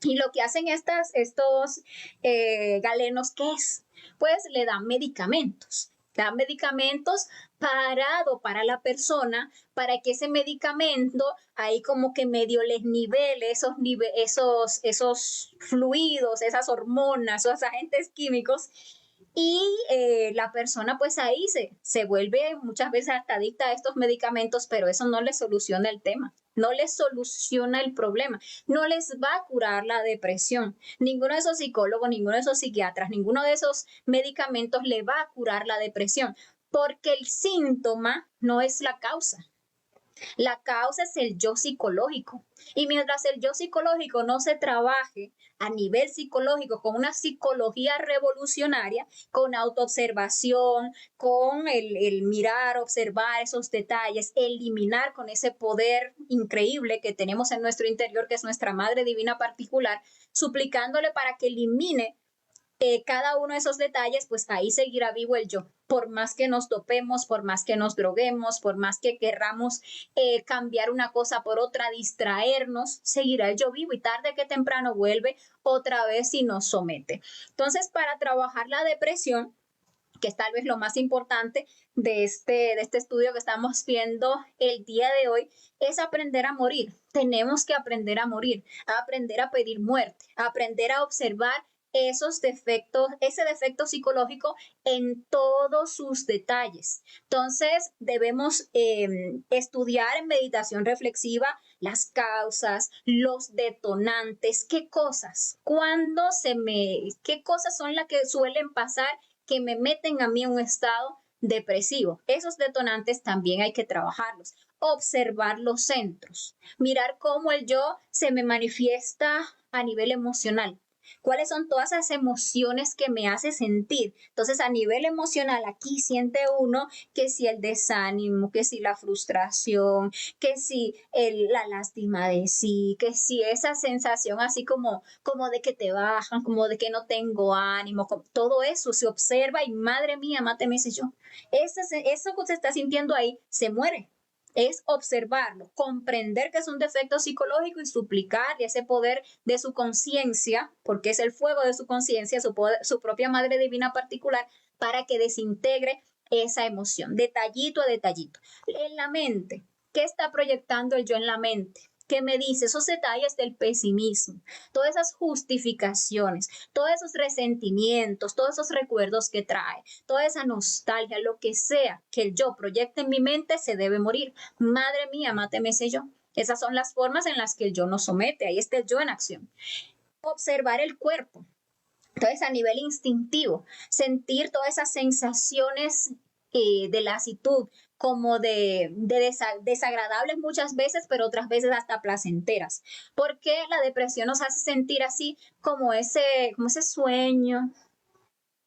Y lo que hacen estos galenos, ¿qué es? Pues le dan medicamentos Da medicamentos parado para la persona, para que ese medicamento ahí como que medio les nivele esos fluidos, esas hormonas, esos agentes químicos y la persona pues ahí se vuelve muchas veces hasta adicta a estos medicamentos, pero eso no le soluciona el tema, no les soluciona el problema, no les va a curar la depresión. Ninguno de esos psicólogos, ninguno de esos psiquiatras, ninguno de esos medicamentos le va a curar la depresión, porque el síntoma no es la causa. La causa es el yo psicológico. Y mientras el yo psicológico no se trabaje a nivel psicológico con una psicología revolucionaria, con autoobservación, con el mirar, observar esos detalles, eliminar con ese poder increíble que tenemos en nuestro interior, que es nuestra Madre Divina particular, suplicándole para que elimine cada uno de esos detalles, pues ahí seguirá vivo el yo. Por más que nos dopemos, por más que nos droguemos, por más que querramos cambiar una cosa por otra, distraernos, seguirá el yo vivo y tarde que temprano vuelve otra vez y nos somete. Entonces, para trabajar la depresión, que es tal vez lo más importante de este estudio que estamos viendo el día de hoy, es aprender a morir. Tenemos que aprender a morir, a aprender a pedir muerte, a aprender a observar esos defectos, ese defecto psicológico en todos sus detalles. Entonces, debemos estudiar en meditación reflexiva las causas, los detonantes, qué cosas, qué cosas son las que suelen pasar que me meten a mí en un estado depresivo. Esos detonantes también hay que trabajarlos. Observar los centros, mirar cómo el yo se me manifiesta a nivel emocional. ¿Cuáles son todas esas emociones que me hace sentir? Entonces, a nivel emocional, aquí siente uno que si el desánimo, que si la frustración, que si la lástima de sí, que si esa sensación así como de que te bajan, como de que no tengo ánimo, todo eso se observa y madre mía, máteme ese yo. Eso que se está sintiendo ahí se muere. Es observarlo, comprender que es un defecto psicológico y suplicarle ese poder de su conciencia, porque es el fuego de su conciencia, su propia Madre Divina particular, para que desintegre esa emoción, detallito a detallito. En la mente, ¿qué está proyectando el yo en la mente? ¿Qué me dice? Esos detalles del pesimismo, todas esas justificaciones, todos esos resentimientos, todos esos recuerdos que trae, toda esa nostalgia, lo que sea que el yo proyecte en mi mente, se debe morir. Madre mía, máteme ese yo. Esas son las formas en las que el yo nos somete. Ahí está el yo en acción. Observar el cuerpo. Entonces, a nivel instintivo, sentir todas esas sensaciones de lasitud, como desagradables muchas veces, pero otras veces hasta placenteras. Porque la depresión nos hace sentir así como ese sueño,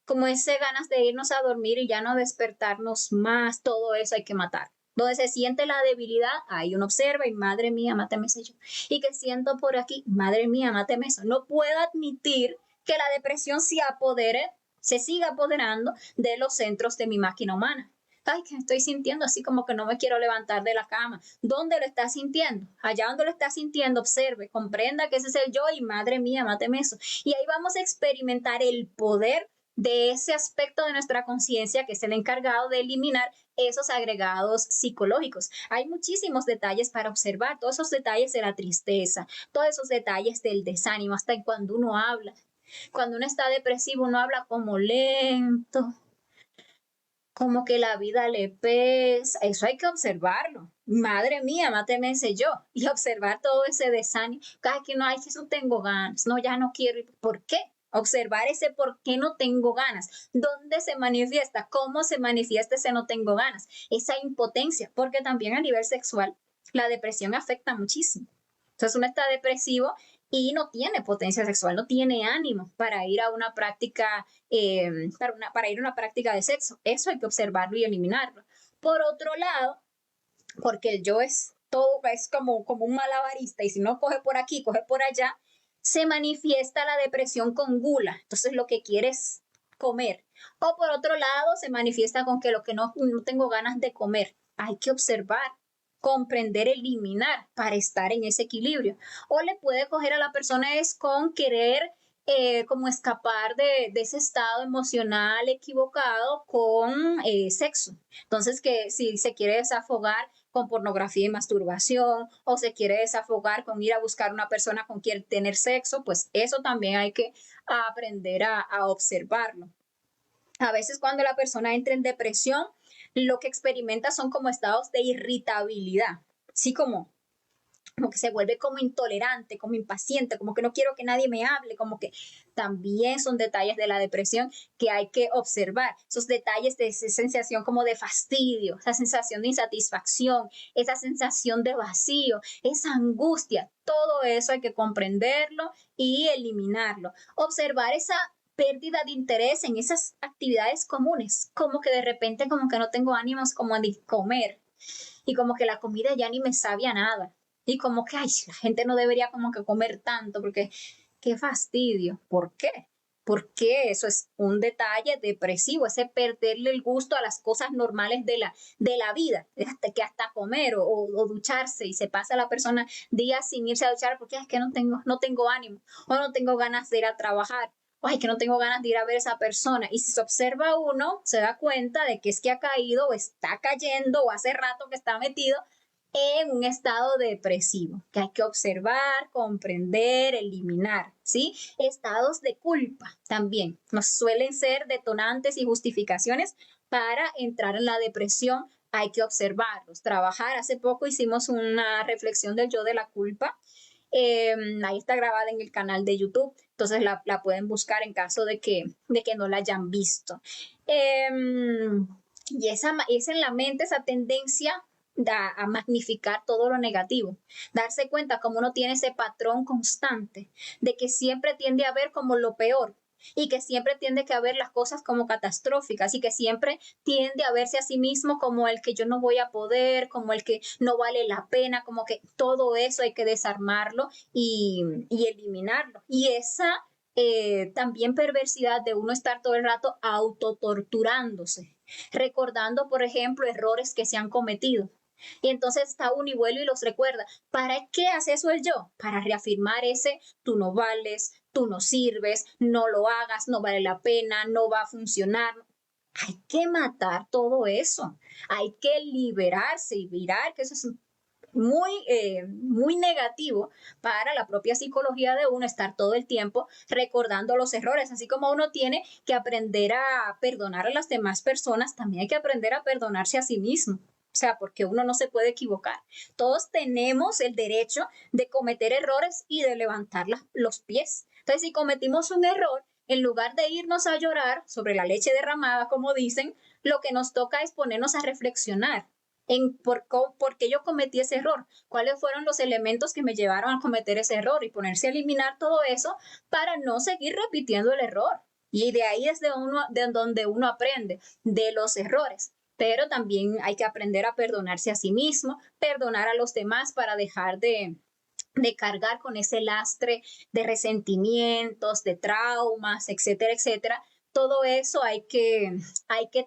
como ese ganas de irnos a dormir y ya no despertarnos más, todo eso hay que matar. Donde se siente la debilidad, ahí uno observa y madre mía, máteme ese yo. Y que siento por aquí, madre mía, máteme eso. No puedo admitir que la depresión se siga apoderando de los centros de mi máquina humana. Ay, que estoy sintiendo así como que no me quiero levantar de la cama. ¿Dónde lo está sintiendo? Allá donde lo está sintiendo, observe, comprenda que ese es el yo y madre mía, máteme eso. Y ahí vamos a experimentar el poder de ese aspecto de nuestra conciencia que es el encargado de eliminar esos agregados psicológicos. Hay muchísimos detalles para observar, todos esos detalles de la tristeza, todos esos detalles del desánimo, hasta en cuando uno habla. Cuando uno está depresivo, uno habla como lento, como que la vida le pesa. Eso hay que observarlo. Madre mía, máteme ese yo. Y observar todo ese desánimo. Cada que no, hay que no tengo ganas. No, ya no quiero. ¿Por qué? Observar ese por qué no tengo ganas. ¿Dónde se manifiesta? ¿Cómo se manifiesta ese no tengo ganas? Esa impotencia. Porque también a nivel sexual, la depresión me afecta muchísimo. Entonces uno está depresivo y no tiene potencia sexual, no tiene ánimo para ir a una práctica, para ir a una práctica de sexo. Eso hay que observarlo y eliminarlo. Por otro lado, porque el yo es todo, es como un malabarista y si no coge por aquí, coge por allá, se manifiesta la depresión con gula. Entonces lo que quiere es comer. O por otro lado, se manifiesta con que lo que no tengo ganas de comer. Hay que observar, comprender, eliminar para estar en ese equilibrio. O le puede coger a la persona es con querer como escapar de ese estado emocional equivocado con sexo. Entonces, que si se quiere desafogar con pornografía y masturbación, o se quiere desafogar con ir a buscar una persona con quien tener sexo, pues eso también hay que aprender a observarlo. A veces cuando la persona entra en depresión, lo que experimenta son como estados de irritabilidad, así como que se vuelve como intolerante, como impaciente, como que no quiero que nadie me hable, como que también son detalles de la depresión que hay que observar, esos detalles de esa sensación como de fastidio, esa sensación de insatisfacción, esa sensación de vacío, esa angustia, todo eso hay que comprenderlo y eliminarlo. Observar esa pérdida de interés en esas actividades comunes, como que de repente como que no tengo ánimos como de comer y como que la comida ya ni me sabía nada. Y como que, ay, la gente no debería como que comer tanto porque qué fastidio. ¿Por qué? Porque eso es un detalle depresivo, ese perderle el gusto a las cosas normales de la vida, hasta que hasta comer o ducharse y se pasa la persona días sin irse a duchar porque es que no tengo ánimo o no tengo ganas de ir a trabajar. Ay, que no tengo ganas de ir a ver a esa persona. Y si se observa uno, se da cuenta de que es que ha caído o está cayendo o hace rato que está metido en un estado depresivo, que hay que observar, comprender, eliminar, ¿sí? Estados de culpa también nos suelen ser detonantes y justificaciones para entrar en la depresión. Hay que observarlos, trabajar. Hace poco hicimos una reflexión del yo de la culpa. Ahí está grabada en el canal de YouTube, entonces la pueden buscar en caso de que no la hayan visto. Y esa es en la mente esa tendencia a magnificar todo lo negativo, darse cuenta como uno tiene ese patrón constante de que siempre tiende a ver como lo peor y que siempre tiende a ver las cosas como catastróficas y que siempre tiende a verse a sí mismo como el que yo no voy a poder, como el que no vale la pena, como que todo eso hay que desarmarlo y eliminarlo. Y esa también perversidad de uno estar todo el rato autotorturándose, recordando, por ejemplo, errores que se han cometido. Y entonces está uno y vuelve y los recuerda. ¿Para qué hace eso el yo? Para reafirmar ese tú no vales, tú no sirves, no lo hagas, no vale la pena, no va a funcionar. Hay que matar todo eso. Hay que liberarse y mirar que eso es muy negativo para la propia psicología de uno estar todo el tiempo recordando los errores, así como uno tiene que aprender a perdonar a las demás personas, también hay que aprender a perdonarse a sí mismo. O sea, porque uno no se puede equivocar. Todos tenemos el derecho de cometer errores y de levantar los pies. Entonces, si cometimos un error, en lugar de irnos a llorar sobre la leche derramada, como dicen, lo que nos toca es ponernos a reflexionar en por qué yo cometí ese error, cuáles fueron los elementos que me llevaron a cometer ese error y ponerse a eliminar todo eso para no seguir repitiendo el error. Y de ahí es de donde uno aprende, de los errores. Pero también hay que aprender a perdonarse a sí mismo, perdonar a los demás para dejar de cargar con ese lastre de resentimientos, de traumas, etcétera, etcétera. Todo eso hay que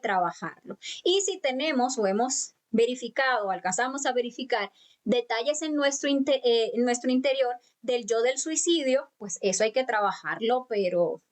trabajarlo. Y si tenemos o hemos verificado, alcanzamos a verificar detalles en nuestro interior del yo del suicidio, pues eso hay que trabajarlo, pero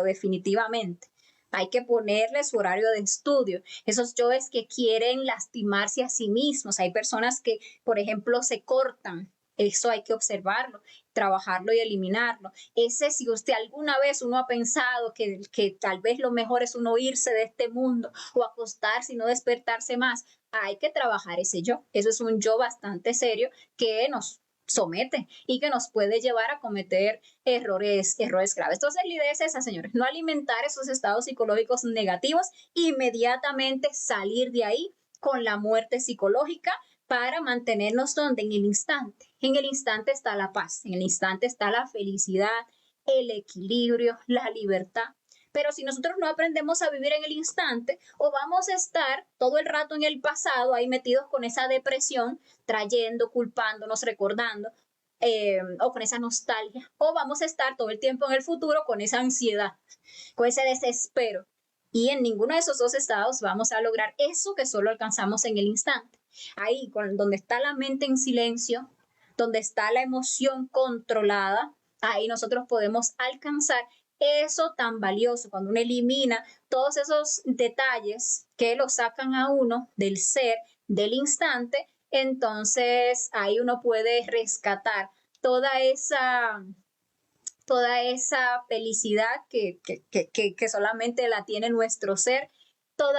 definitivamente. Hay que ponerle su horario de estudio. Esos yoes que quieren lastimarse a sí mismos. Hay personas que, por ejemplo, se cortan. Eso hay que observarlo, trabajarlo y eliminarlo. Ese, si usted alguna vez uno ha pensado que tal vez lo mejor es uno irse de este mundo o acostarse y no despertarse más, hay que trabajar ese yo. Eso es un yo bastante serio que nos somete y que nos puede llevar a cometer errores graves. Entonces, la idea es esa, señores, no alimentar esos estados psicológicos negativos, inmediatamente salir de ahí con la muerte psicológica para mantenernos donde en el instante. En el instante está la paz, en el instante está la felicidad, el equilibrio, la libertad. Pero si nosotros no aprendemos a vivir en el instante, o vamos a estar todo el rato en el pasado, ahí metidos con esa depresión, trayendo, culpándonos, recordando, o con esa nostalgia, o vamos a estar todo el tiempo en el futuro con esa ansiedad, con ese desespero. Y en ninguno de esos dos estados vamos a lograr eso que solo alcanzamos en el instante. Ahí, donde está la mente en silencio, donde está la emoción controlada, ahí nosotros podemos alcanzar eso tan valioso, cuando uno elimina todos esos detalles que lo sacan a uno del ser, del instante, entonces ahí uno puede rescatar toda esa, toda esa felicidad que solamente la tiene nuestro ser, todo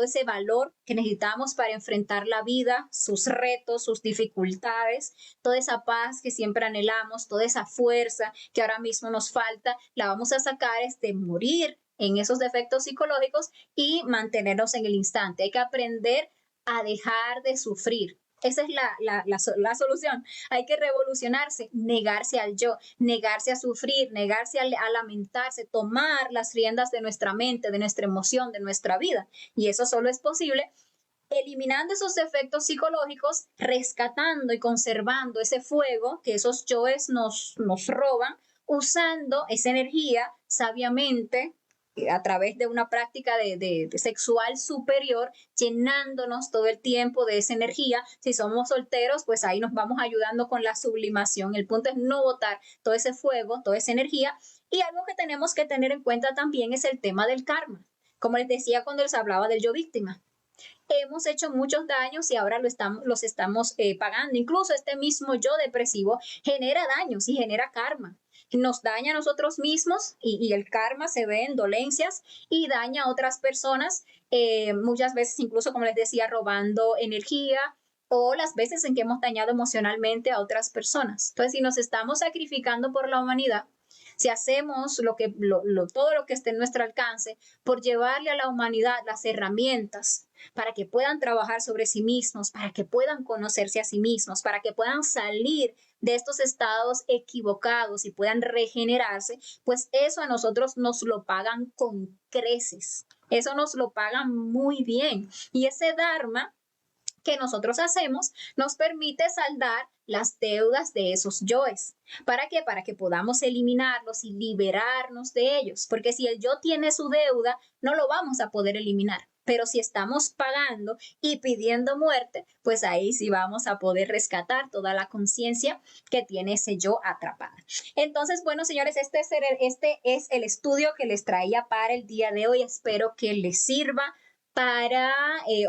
ese valor que necesitamos para enfrentar la vida, sus retos, sus dificultades, toda esa paz que siempre anhelamos, toda esa fuerza que ahora mismo nos falta, la vamos a sacar es de morir en esos defectos psicológicos y mantenernos en el instante. Hay que aprender a dejar de sufrir. Esa es la solución. Hay que revolucionarse, negarse al yo, negarse a sufrir, negarse a lamentarse, tomar las riendas de nuestra mente, de nuestra emoción, de nuestra vida. Y eso solo es posible eliminando esos efectos psicológicos, rescatando y conservando ese fuego que esos yoes nos roban, usando esa energía sabiamente a través de una práctica de sexual superior, llenándonos todo el tiempo de esa energía. Si somos solteros, pues ahí nos vamos ayudando con la sublimación. El punto es no botar todo ese fuego, toda esa energía. Y algo que tenemos que tener en cuenta también es el tema del karma. Como les decía cuando les hablaba del yo víctima, hemos hecho muchos daños y ahora los estamos pagando. Incluso este mismo yo depresivo genera daños y genera karma. Nos daña a nosotros mismos y el karma se ve en dolencias y daña a otras personas, muchas veces incluso, como les decía, robando energía o las veces en que hemos dañado emocionalmente a otras personas. Entonces, si nos estamos sacrificando por la humanidad, si hacemos todo lo que esté en nuestro alcance por llevarle a la humanidad las herramientas para que puedan trabajar sobre sí mismos, para que puedan conocerse a sí mismos, para que puedan salir de estos estados equivocados y puedan regenerarse, pues eso a nosotros nos lo pagan con creces. Eso nos lo pagan muy bien. Y ese Dharma que nosotros hacemos nos permite saldar las deudas de esos yoes. ¿Para qué? Para que podamos eliminarlos y liberarnos de ellos. Porque si el yo tiene su deuda, no lo vamos a poder eliminar. Pero si estamos pagando y pidiendo muerte, pues ahí sí vamos a poder rescatar toda la conciencia que tiene ese yo atrapada. Entonces, bueno, señores, este es el estudio que les traía para el día de hoy. Espero que les sirva para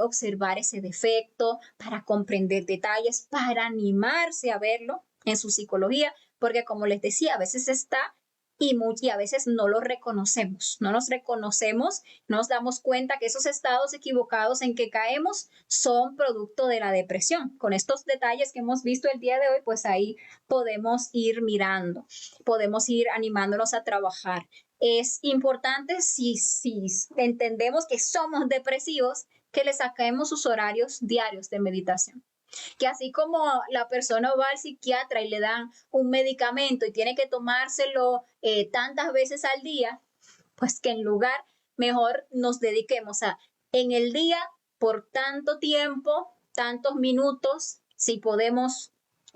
observar ese defecto, para comprender detalles, para animarse a verlo en su psicología, porque como les decía, a veces está y a veces no lo reconocemos, no nos reconocemos, no nos damos cuenta que esos estados equivocados en que caemos son producto de la depresión. Con estos detalles que hemos visto el día de hoy, pues ahí podemos ir mirando, podemos ir animándonos a trabajar. Es importante si entendemos que somos depresivos, que le saquemos sus horarios diarios de meditación. Que así como la persona va al psiquiatra y le dan un medicamento y tiene que tomárselo tantas veces al día, pues que en lugar mejor nos dediquemos a en el día por tanto tiempo, tantos minutos, si podemos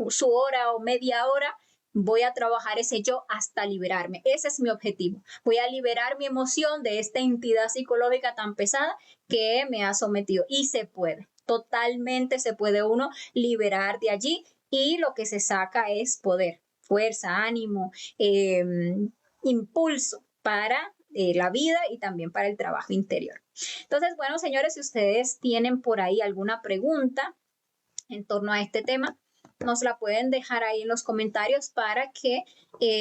su hora o media hora, voy a trabajar ese yo hasta liberarme. Ese es mi objetivo. Voy a liberar mi emoción de esta entidad psicológica tan pesada que me ha sometido. Y se puede, totalmente se puede uno liberar de allí y lo que se saca es poder, fuerza, ánimo, impulso para la vida y también para el trabajo interior. Entonces, bueno, señores, si ustedes tienen por ahí alguna pregunta en torno a este tema, nos la pueden dejar ahí en los comentarios para que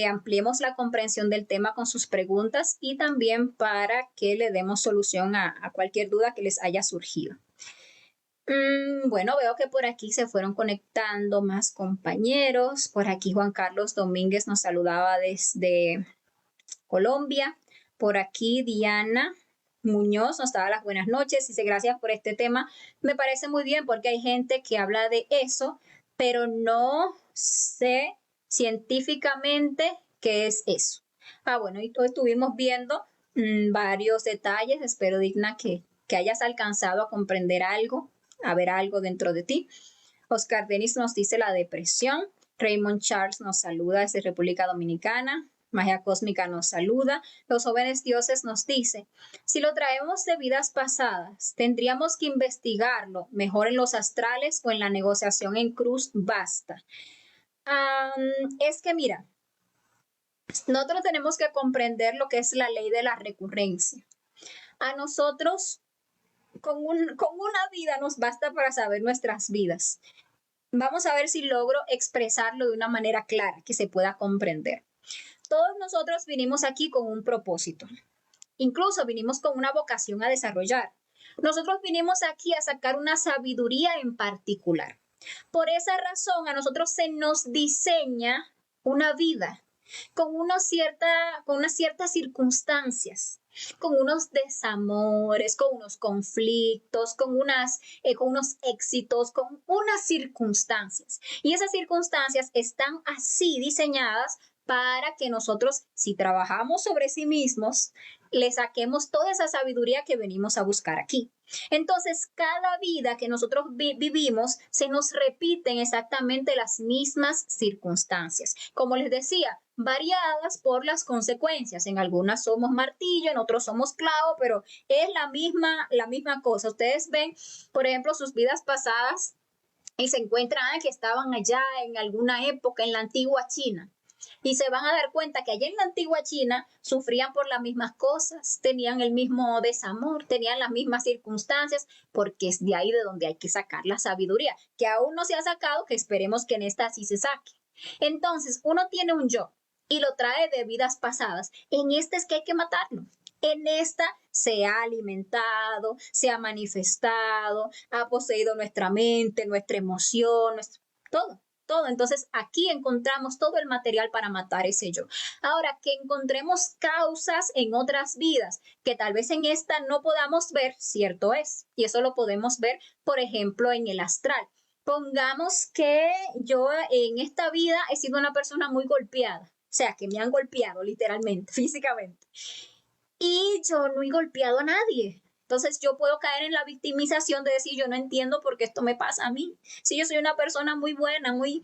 ampliemos la comprensión del tema con sus preguntas y también para que le demos solución a cualquier duda que les haya surgido. Bueno, veo que por aquí se fueron conectando más compañeros. Por aquí Juan Carlos Domínguez nos saludaba desde Colombia. Por aquí Diana Muñoz nos daba las buenas noches. Dice gracias por este tema. Me parece muy bien porque hay gente que habla de eso, pero no sé científicamente qué es eso. Bueno, y hoy estuvimos viendo varios detalles. Espero, Digna, que hayas alcanzado a comprender algo, a ver algo dentro de ti. Oscar Denis nos dice la depresión. Raymond Charles nos saluda desde República Dominicana. Magia Cósmica nos saluda. Los jóvenes dioses nos dice, si lo traemos de vidas pasadas, tendríamos que investigarlo mejor en los astrales o en la negociación en cruz basta. Es que mira, Nosotros tenemos que comprender lo que es la ley de la recurrencia. A nosotros, con una vida nos basta para saber nuestras vidas. Vamos a ver si logro expresarlo de una manera clara, que se pueda comprender. Todos nosotros vinimos aquí con un propósito. Incluso vinimos con una vocación a desarrollar. Nosotros vinimos aquí a sacar una sabiduría en particular. Por esa razón, a nosotros se nos diseña una vida con unas ciertas circunstancias, con unos desamores, con unos conflictos, con unos éxitos, con unas circunstancias. Y esas circunstancias están así diseñadas para que nosotros, si trabajamos sobre sí mismos, le saquemos toda esa sabiduría que venimos a buscar aquí. Entonces, cada vida que nosotros vivimos, se nos repiten exactamente las mismas circunstancias. Como les decía, variadas por las consecuencias. En algunas somos martillo, en otros somos clavo, pero es la misma cosa. Ustedes ven, por ejemplo, sus vidas pasadas y se encuentran que estaban allá en alguna época en la antigua China. Y se van a dar cuenta que allá en la antigua China sufrían por las mismas cosas, tenían el mismo desamor, tenían las mismas circunstancias, porque es de ahí de donde hay que sacar la sabiduría, que aún no se ha sacado, que esperemos que en esta sí se saque. Entonces, uno tiene un yo y lo trae de vidas pasadas. En este es que hay que matarlo. En esta se ha alimentado, se ha manifestado, ha poseído nuestra mente, nuestra emoción, todo. Todo. Entonces aquí encontramos todo el material para matar ese yo. Ahora, que encontremos causas en otras vidas que tal vez en esta no podamos ver, cierto es. Y eso lo podemos ver, por ejemplo, en el astral. Pongamos que yo en esta vida he sido una persona muy golpeada. O sea, que me han golpeado literalmente, físicamente. Y yo no he golpeado a nadie. Entonces yo puedo caer en la victimización de decir, yo no entiendo por qué esto me pasa a mí. Si yo soy una persona muy buena, muy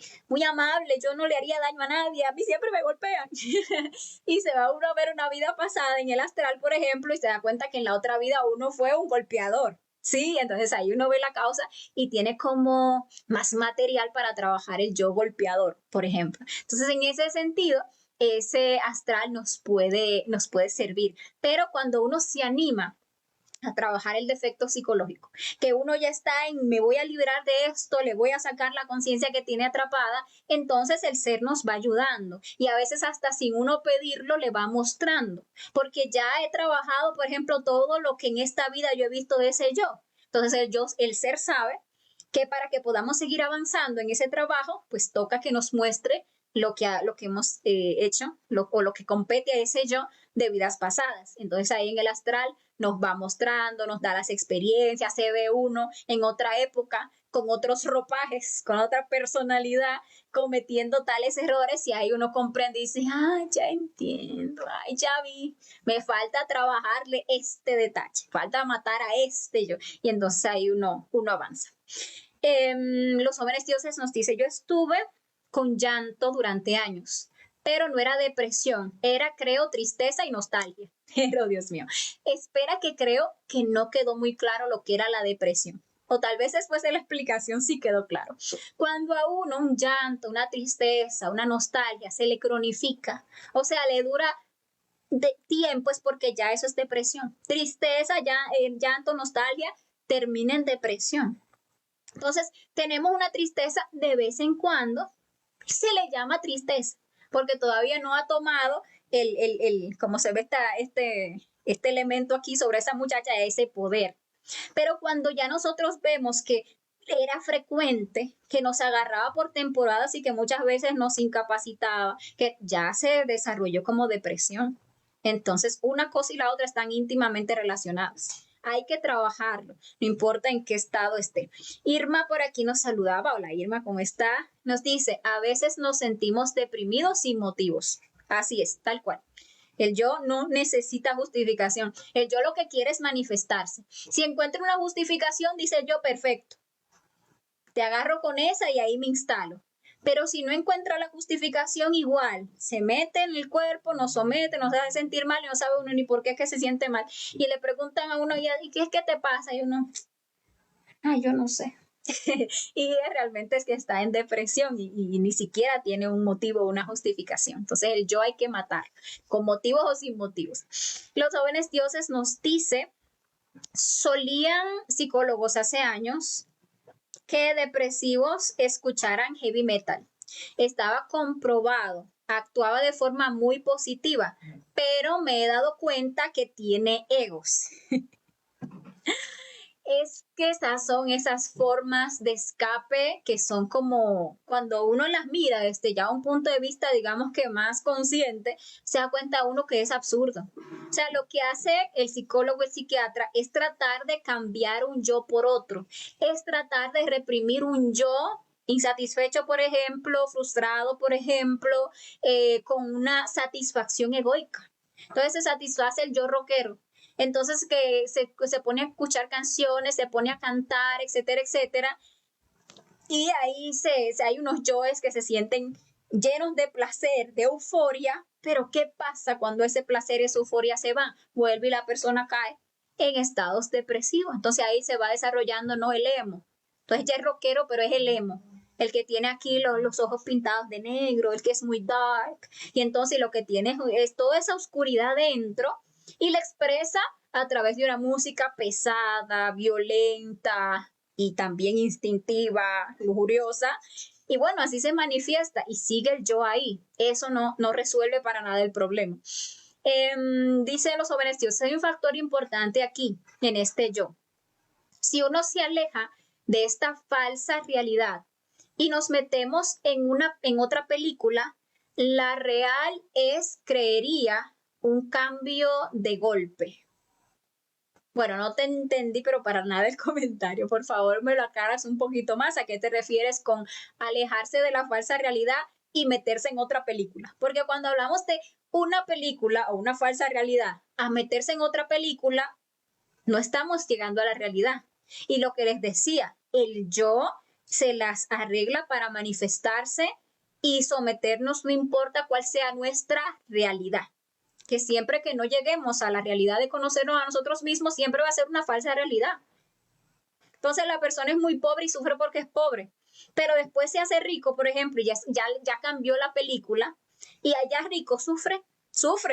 amable, yo no le haría daño a nadie, a mí siempre me golpean. Y se va uno a ver una vida pasada en el astral, por ejemplo, y se da cuenta que en la otra vida uno fue un golpeador. Sí, entonces ahí uno ve la causa y tiene como más material para trabajar el yo golpeador, por ejemplo. Entonces, en ese sentido, ese astral nos puede servir. Pero cuando uno se anima a trabajar el defecto psicológico, que uno ya está en me voy a librar de esto, le voy a sacar la conciencia que tiene atrapada, entonces el ser nos va ayudando y a veces hasta sin uno pedirlo le va mostrando, porque ya he trabajado, por ejemplo, todo lo que en esta vida yo he visto de ese yo. Entonces el ser sabe que para que podamos seguir avanzando en ese trabajo, pues toca que nos muestre lo que hemos hecho o lo que compete a ese yo de vidas pasadas. Entonces ahí en el astral nos va mostrando, nos da las experiencias, se ve uno en otra época con otros ropajes, con otra personalidad, cometiendo tales errores y ahí uno comprende y dice, ya entiendo, ya vi, me falta trabajarle este detalle, falta matar a este yo. Y entonces ahí uno avanza. Los jóvenes dioses nos dice, yo estuve con llanto durante años, pero no era depresión, era creo tristeza y nostalgia. Pero Dios mío, espera que creo que no quedó muy claro lo que era la depresión. O tal vez después de la explicación sí quedó claro. Cuando a uno un llanto, una tristeza, una nostalgia se le cronifica, o sea, le dura de tiempo, es porque ya eso es depresión. Tristeza, ya, llanto, nostalgia, termina en depresión. Entonces, tenemos una tristeza de vez en cuando, se le llama tristeza, porque todavía no ha tomado como se ve este elemento aquí sobre esa muchacha, ese poder. Pero cuando ya nosotros vemos que era frecuente, que nos agarraba por temporadas y que muchas veces nos incapacitaba, que ya se desarrolló como depresión. Entonces, una cosa y la otra están íntimamente relacionadas. Hay que trabajarlo, no importa en qué estado esté. Irma por aquí nos saludaba. Hola Irma, ¿cómo está? Nos dice, a veces nos sentimos deprimidos sin motivos. Así es, tal cual. El yo no necesita justificación. El yo lo que quiere es manifestarse. Si encuentra una justificación, dice el yo, perfecto. Te agarro con esa y ahí me instalo. Pero si no encuentra la justificación, igual, se mete en el cuerpo, nos somete, nos hace sentir mal y no sabe uno ni por qué es que se siente mal. Y le preguntan a uno, ¿y qué es que te pasa? Y uno, yo no sé. y realmente es que está en depresión y ni siquiera tiene un motivo o una justificación. Entonces el yo hay que matar, con motivos o sin motivos. Los jóvenes dioses nos dice, solían psicólogos hace años que depresivos escucharan heavy metal. Estaba comprobado, actuaba de forma muy positiva, pero me he dado cuenta que tiene egos. Es que estas son esas formas de escape que son como cuando uno las mira desde ya un punto de vista, digamos que más consciente, se da cuenta uno que es absurdo. O sea, lo que hace el psicólogo, el psiquiatra, es tratar de cambiar un yo por otro, es tratar de reprimir un yo insatisfecho, por ejemplo, frustrado, por ejemplo, con una satisfacción egoica. Entonces se satisface el yo rockero. Entonces que se pone a escuchar canciones, se pone a cantar, etcétera, etcétera. Y ahí hay unos yoes que se sienten llenos de placer, de euforia, pero ¿qué pasa cuando ese placer, esa euforia se va? Vuelve y la persona cae en estados depresivos. Entonces ahí se va desarrollando, no el emo. Entonces ya es rockero, pero es el emo. El que tiene aquí los ojos pintados de negro, el que es muy dark. Y entonces lo que tiene es toda esa oscuridad dentro y la expresa a través de una música pesada, violenta y también instintiva, lujuriosa. Y bueno, así se manifiesta y sigue el yo ahí. Eso no resuelve para nada el problema. Dice los jóvenes dioses, hay un factor importante aquí, en este yo. Si uno se aleja de esta falsa realidad y nos metemos en otra película, la real creería un cambio de golpe. Bueno, no te entendí, pero para nada el comentario. Por favor, me lo aclaras un poquito más. ¿A qué te refieres con alejarse de la falsa realidad y meterse en otra película? Porque cuando hablamos de una película o una falsa realidad, a meterse en otra película, no estamos llegando a la realidad. Y lo que les decía, el yo se las arregla para manifestarse y someternos, no importa cuál sea nuestra realidad. Que siempre que no lleguemos a la realidad de conocernos a nosotros mismos, siempre va a ser una falsa realidad. Entonces la persona es muy pobre y sufre porque es pobre, pero después se hace rico, por ejemplo, y ya cambió la película, y allá rico sufre, los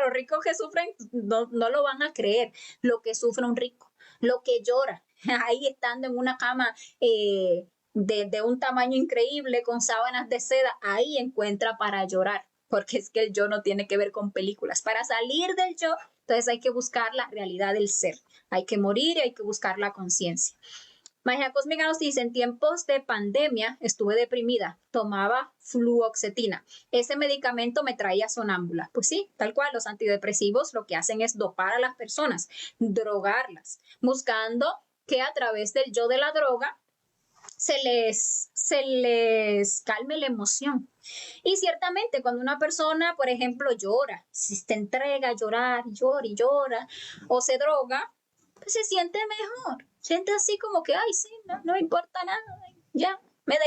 ricos que sufren no lo van a creer, lo que sufre un rico, lo que llora, ahí estando en una cama de un tamaño increíble, con sábanas de seda, ahí encuentra para llorar. Porque es que el yo no tiene que ver con películas. Para salir del yo, entonces hay que buscar la realidad del ser. Hay que morir y hay que buscar la conciencia. Magia Cósmica nos dice, en tiempos de pandemia estuve deprimida, tomaba fluoxetina. Ese medicamento me traía sonámbula. Pues sí, tal cual, los antidepresivos lo que hacen es dopar a las personas, drogarlas, buscando que a través del yo de la droga se les calme la emoción. Y ciertamente cuando una persona, por ejemplo, llora, si se entrega a llorar, llora y llora, o se droga, pues se siente mejor, siente así como que, ay, sí, no importa nada, ya, me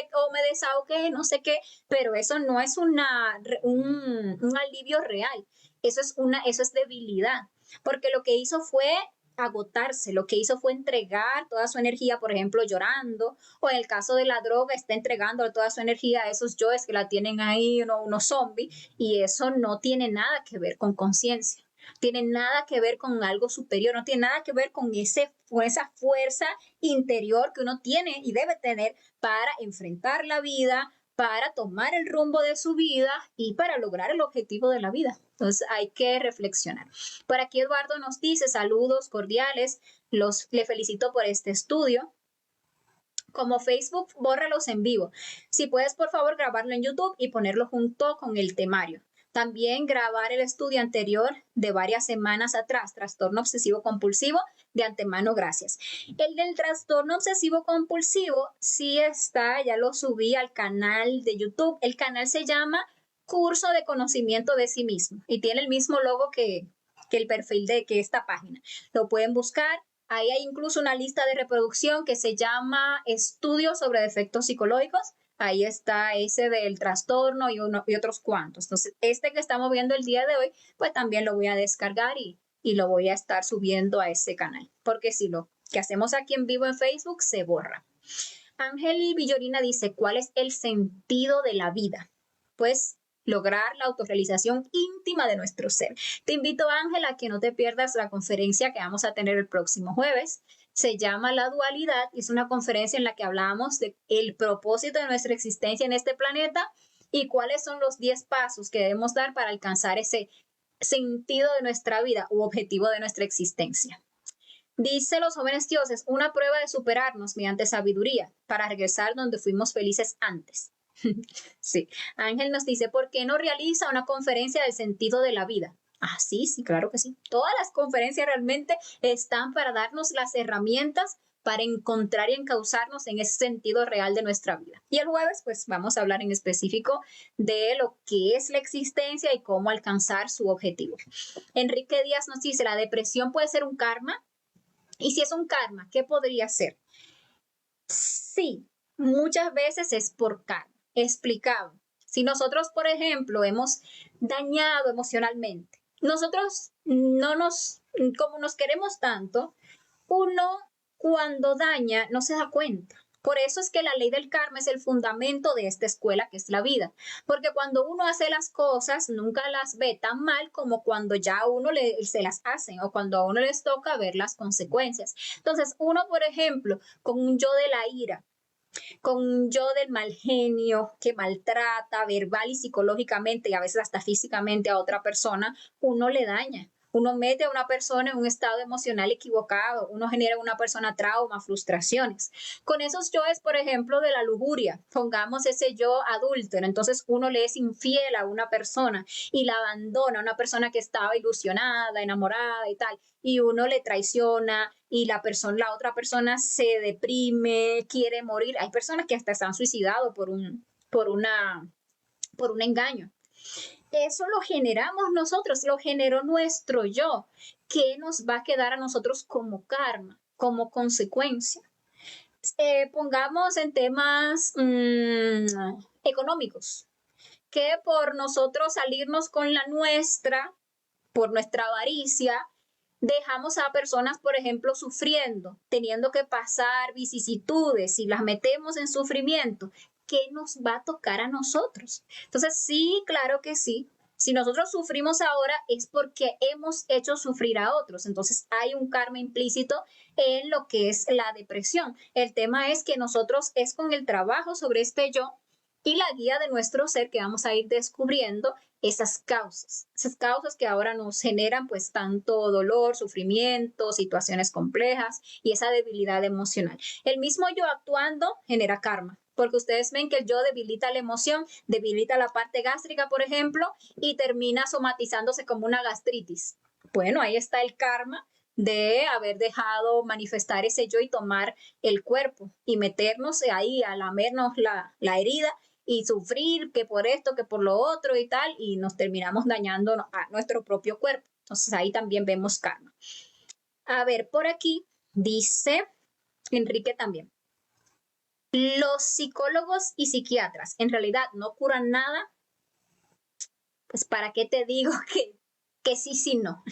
desahogué, no sé qué, pero eso no es un alivio real, eso es debilidad, porque lo que hizo fue agotarse, lo que hizo fue entregar toda su energía, por ejemplo, llorando, o en el caso de la droga, está entregando toda su energía a esos yoes que la tienen ahí, unos zombies, y eso no tiene nada que ver con conciencia, tiene nada que ver con algo superior, no tiene nada que ver con esa fuerza interior que uno tiene y debe tener para enfrentar la vida, para tomar el rumbo de su vida y para lograr el objetivo de la vida. Entonces hay que reflexionar. Por aquí Eduardo nos dice saludos cordiales, le felicito por este estudio. Como Facebook, bórralos en vivo. Si puedes, por favor, grabarlo en YouTube y ponerlo junto con el temario. También grabar el estudio anterior de varias semanas atrás, trastorno obsesivo compulsivo, de antemano, gracias. El del trastorno obsesivo compulsivo sí está, ya lo subí al canal de YouTube. El canal se llama Curso de Conocimiento de Sí Mismo y tiene el mismo logo que el perfil que esta página. Lo pueden buscar. Ahí hay incluso una lista de reproducción que se llama Estudios sobre Defectos Psicológicos. Ahí está ese del trastorno y otros cuantos. Entonces, este que estamos viendo el día de hoy, pues también lo voy a descargar y lo voy a estar subiendo a ese canal. Porque si lo que hacemos aquí en vivo en Facebook se borra. Ángel Villorina dice, ¿cuál es el sentido de la vida? Pues lograr la autorrealización íntima de nuestro ser. Te invito, Ángel, a que no te pierdas la conferencia que vamos a tener el próximo jueves. Se llama La Dualidad y es una conferencia en la que hablamos del propósito de nuestra existencia en este planeta y cuáles son los 10 pasos que debemos dar para alcanzar ese sentido de nuestra vida u objetivo de nuestra existencia. Dice los jóvenes dioses, una prueba de superarnos mediante sabiduría para regresar donde fuimos felices antes. Sí, Ángel nos dice, ¿por qué no realiza una conferencia del sentido de la vida? Ah, sí, sí, claro que sí. Todas las conferencias realmente están para darnos las herramientas para encontrar y encauzarnos en ese sentido real de nuestra vida. Y el jueves, pues vamos a hablar en específico de lo que es la existencia y cómo alcanzar su objetivo. Enrique Díaz nos dice, la depresión puede ser un karma. Y si es un karma, ¿qué podría ser? Sí, muchas veces es por karma. Explicado. Si nosotros, por ejemplo, hemos dañado emocionalmente, nosotros como nos queremos tanto, uno cuando daña no se da cuenta. Por eso es que la ley del karma es el fundamento de esta escuela que es la vida. Porque cuando uno hace las cosas, nunca las ve tan mal como cuando ya a uno se las hacen o cuando a uno les toca ver las consecuencias. Entonces, uno, por ejemplo, con un yo de la ira, con un yo del mal genio que maltrata verbal y psicológicamente y a veces hasta físicamente a otra persona, uno le daña. Uno mete a una persona en un estado emocional equivocado, uno genera en una persona trauma, frustraciones. Con esos yoes, por ejemplo, de la lujuria, pongamos ese yo adúltero, entonces uno le es infiel a una persona y la abandona, una persona que estaba ilusionada, enamorada y tal, y uno le traiciona y la otra persona se deprime, quiere morir. Hay personas que hasta se han suicidado por un engaño. Eso lo generamos nosotros, lo generó nuestro yo. ¿Qué nos va a quedar a nosotros como karma, como consecuencia? Pongamos en temas económicos, que por nosotros salirnos con la nuestra, por nuestra avaricia, dejamos a personas, por ejemplo, sufriendo, teniendo que pasar vicisitudes y las metemos en sufrimiento. ¿Qué nos va a tocar a nosotros? Entonces, sí, claro que sí. Si nosotros sufrimos ahora es porque hemos hecho sufrir a otros. Entonces, hay un karma implícito en lo que es la depresión. El tema es que nosotros es con el trabajo sobre este yo y la guía de nuestro ser que vamos a ir descubriendo esas causas que ahora nos generan pues tanto dolor, sufrimiento, situaciones complejas y esa debilidad emocional. El mismo yo actuando genera karma, porque ustedes ven que el yo debilita la emoción, debilita la parte gástrica, por ejemplo, y termina somatizándose como una gastritis. Bueno, ahí está el karma de haber dejado manifestar ese yo y tomar el cuerpo y meternos ahí a lamernos la herida y sufrir que por esto, que por lo otro y tal, y nos terminamos dañando a nuestro propio cuerpo. Entonces ahí también vemos karma. A ver, por aquí dice Enrique también. Los psicólogos y psiquiatras en realidad no curan nada. Pues ¿para qué te digo que sí, sí, no?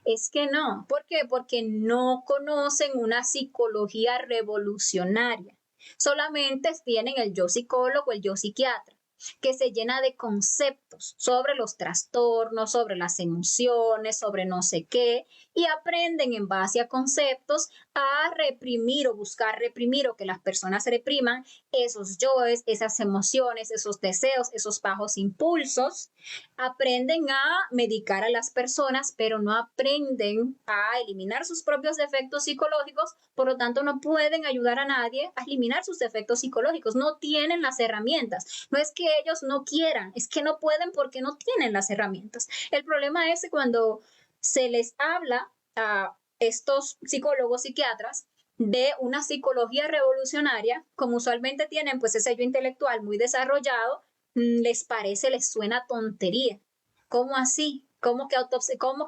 Es que no. ¿Por qué? Porque no conocen una psicología revolucionaria. Solamente tienen el yo psicólogo, el yo psiquiatra, que se llena de conceptos sobre los trastornos, sobre las emociones, sobre no sé qué, y aprenden en base a conceptos a reprimir o buscar reprimir o que las personas repriman esos yoes, esas emociones, esos deseos, esos bajos impulsos. Aprenden a medicar a las personas, pero no aprenden a eliminar sus propios defectos psicológicos, por lo tanto no pueden ayudar a nadie a eliminar sus defectos psicológicos, no tienen las herramientas. No es que ellos no quieran, es que no pueden porque no tienen las herramientas. El problema es que cuando se les habla a estos psicólogos, psiquiatras, de una psicología revolucionaria, como usualmente tienen pues ese yo intelectual muy desarrollado, les parece, les suena tontería. ¿Cómo así? ¿Cómo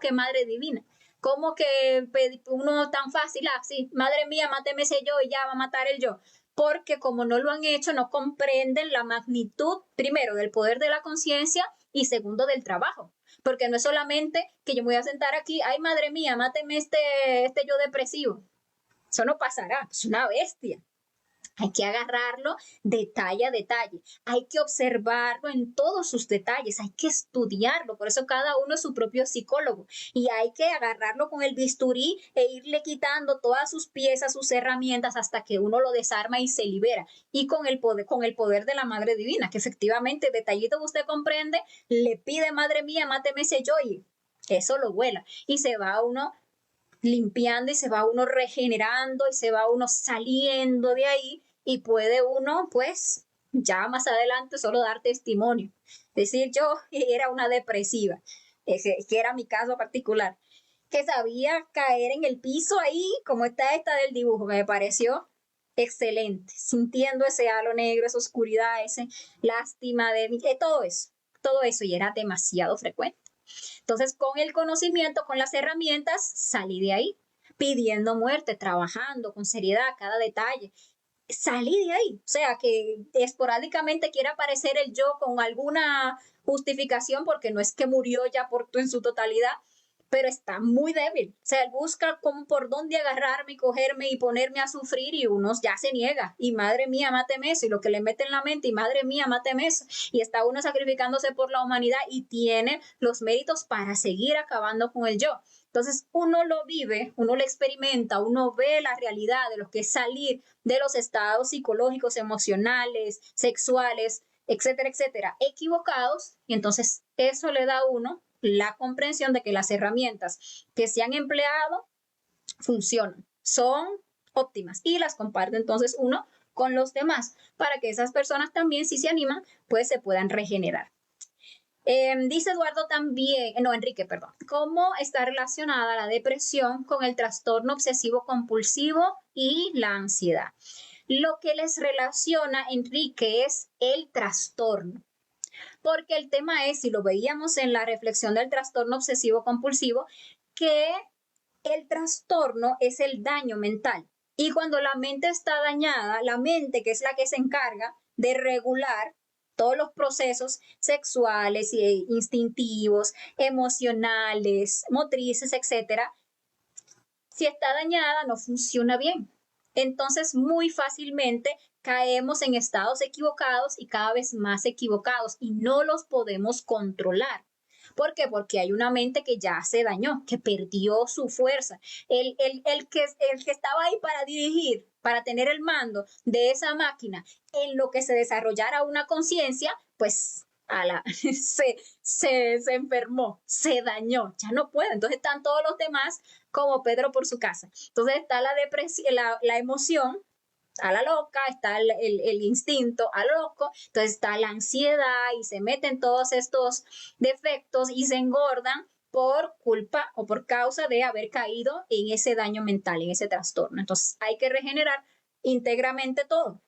que madre divina? ¿Cómo que uno tan fácil, sí, madre mía, máteme ese yo y ya va a matar el yo? Porque como no lo han hecho, no comprenden la magnitud, primero, del poder de la conciencia y segundo, del trabajo. Porque no es solamente que yo me voy a sentar aquí, ay, madre mía, máteme este yo depresivo. Eso no pasará, es una bestia. Hay que agarrarlo detalle a detalle, hay que observarlo en todos sus detalles, hay que estudiarlo, por eso cada uno es su propio psicólogo y hay que agarrarlo con el bisturí e irle quitando todas sus piezas, sus herramientas hasta que uno lo desarma y se libera. Y con el poder de la Madre Divina, que efectivamente, detallito que usted comprende, le pide, Madre mía, máteme ese yo y eso lo vuela y se va uno limpiando y se va uno regenerando y se va uno saliendo de ahí y puede uno, pues, ya más adelante solo dar testimonio. Decir, yo era una depresiva, que era mi caso particular, que sabía caer en el piso ahí, como está esta del dibujo, que me pareció excelente, sintiendo ese halo negro, esa oscuridad, ese lástima de todo eso, y era demasiado frecuente. Entonces, con el conocimiento, con las herramientas, salí de ahí, pidiendo muerte, trabajando con seriedad cada detalle. Salí de ahí, o sea, que esporádicamente quiera aparecer el yo con alguna justificación, porque no es que murió ya en su totalidad, pero está muy débil. O sea, él busca como por dónde agarrarme y cogerme y ponerme a sufrir y uno ya se niega. Y madre mía, máteme eso. Y lo que le mete en la mente, y madre mía, máteme eso. Y está uno sacrificándose por la humanidad y tiene los méritos para seguir acabando con el yo. Entonces uno lo vive, uno lo experimenta, uno ve la realidad de lo que es salir de los estados psicológicos, emocionales, sexuales, etcétera, etcétera, equivocados, y entonces eso le da a uno la comprensión de que las herramientas que se han empleado funcionan, son óptimas y las comparte entonces uno con los demás para que esas personas también, si se animan, pues se puedan regenerar. Dice Eduardo también, no, Enrique, perdón, ¿cómo está relacionada la depresión con el trastorno obsesivo compulsivo y la ansiedad? Lo que les relaciona, Enrique, es el trastorno. Porque el tema es, si lo veíamos en la reflexión del trastorno obsesivo compulsivo, que el trastorno es el daño mental. Y cuando la mente está dañada, la mente, que es la que se encarga de regular todos los procesos sexuales y instintivos, emocionales, motrices, etcétera, si está dañada, no funciona bien. Entonces, muy fácilmente caemos en estados equivocados y cada vez más equivocados y no los podemos controlar. ¿Por qué? Porque hay una mente que ya se dañó, que perdió su fuerza. El que estaba ahí para dirigir, para tener el mando de esa máquina, en lo que se desarrollara una conciencia, pues se enfermó, se dañó, ya no puede. Entonces están todos los demás como Pedro por su casa. Entonces está la depresión, la emoción a la loca, está el instinto a lo loco, entonces está la ansiedad y se meten todos estos defectos y se engordan por culpa o por causa de haber caído en ese daño mental, en ese trastorno. Entonces hay que regenerar íntegramente todo.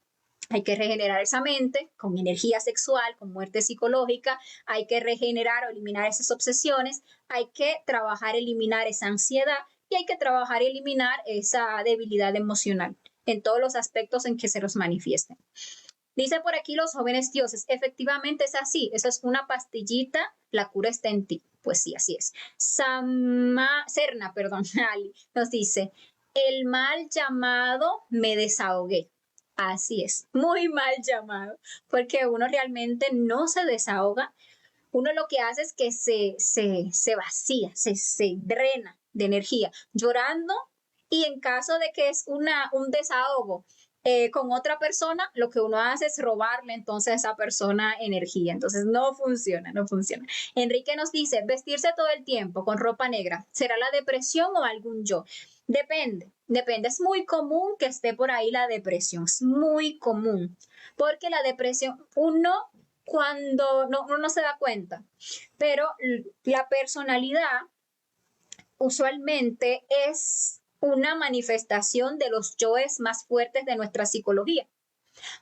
Hay que regenerar esa mente con energía sexual, con muerte psicológica, hay que regenerar o eliminar esas obsesiones, hay que trabajar, eliminar esa ansiedad y hay que trabajar y eliminar esa debilidad emocional en todos los aspectos en que se los manifiesten. Dice por aquí los jóvenes dioses, efectivamente es así, eso es una pastillita, la cura está en ti. Pues sí, así es. Serna, perdón, Ali, nos dice, el mal llamado me desahogué. Así es, muy mal llamado, porque uno realmente no se desahoga, uno lo que hace es que se vacía, se drena de energía, llorando y en caso de que es un desahogo con otra persona, lo que uno hace es robarle entonces a esa persona energía. Entonces no funciona, no funciona. Enrique nos dice, vestirse todo el tiempo con ropa negra, ¿será la depresión o algún yo? Depende, depende. Es muy común que esté por ahí la depresión, es muy común, porque la depresión, cuando uno no se da cuenta, pero la personalidad usualmente es una manifestación de los yoes más fuertes de nuestra psicología.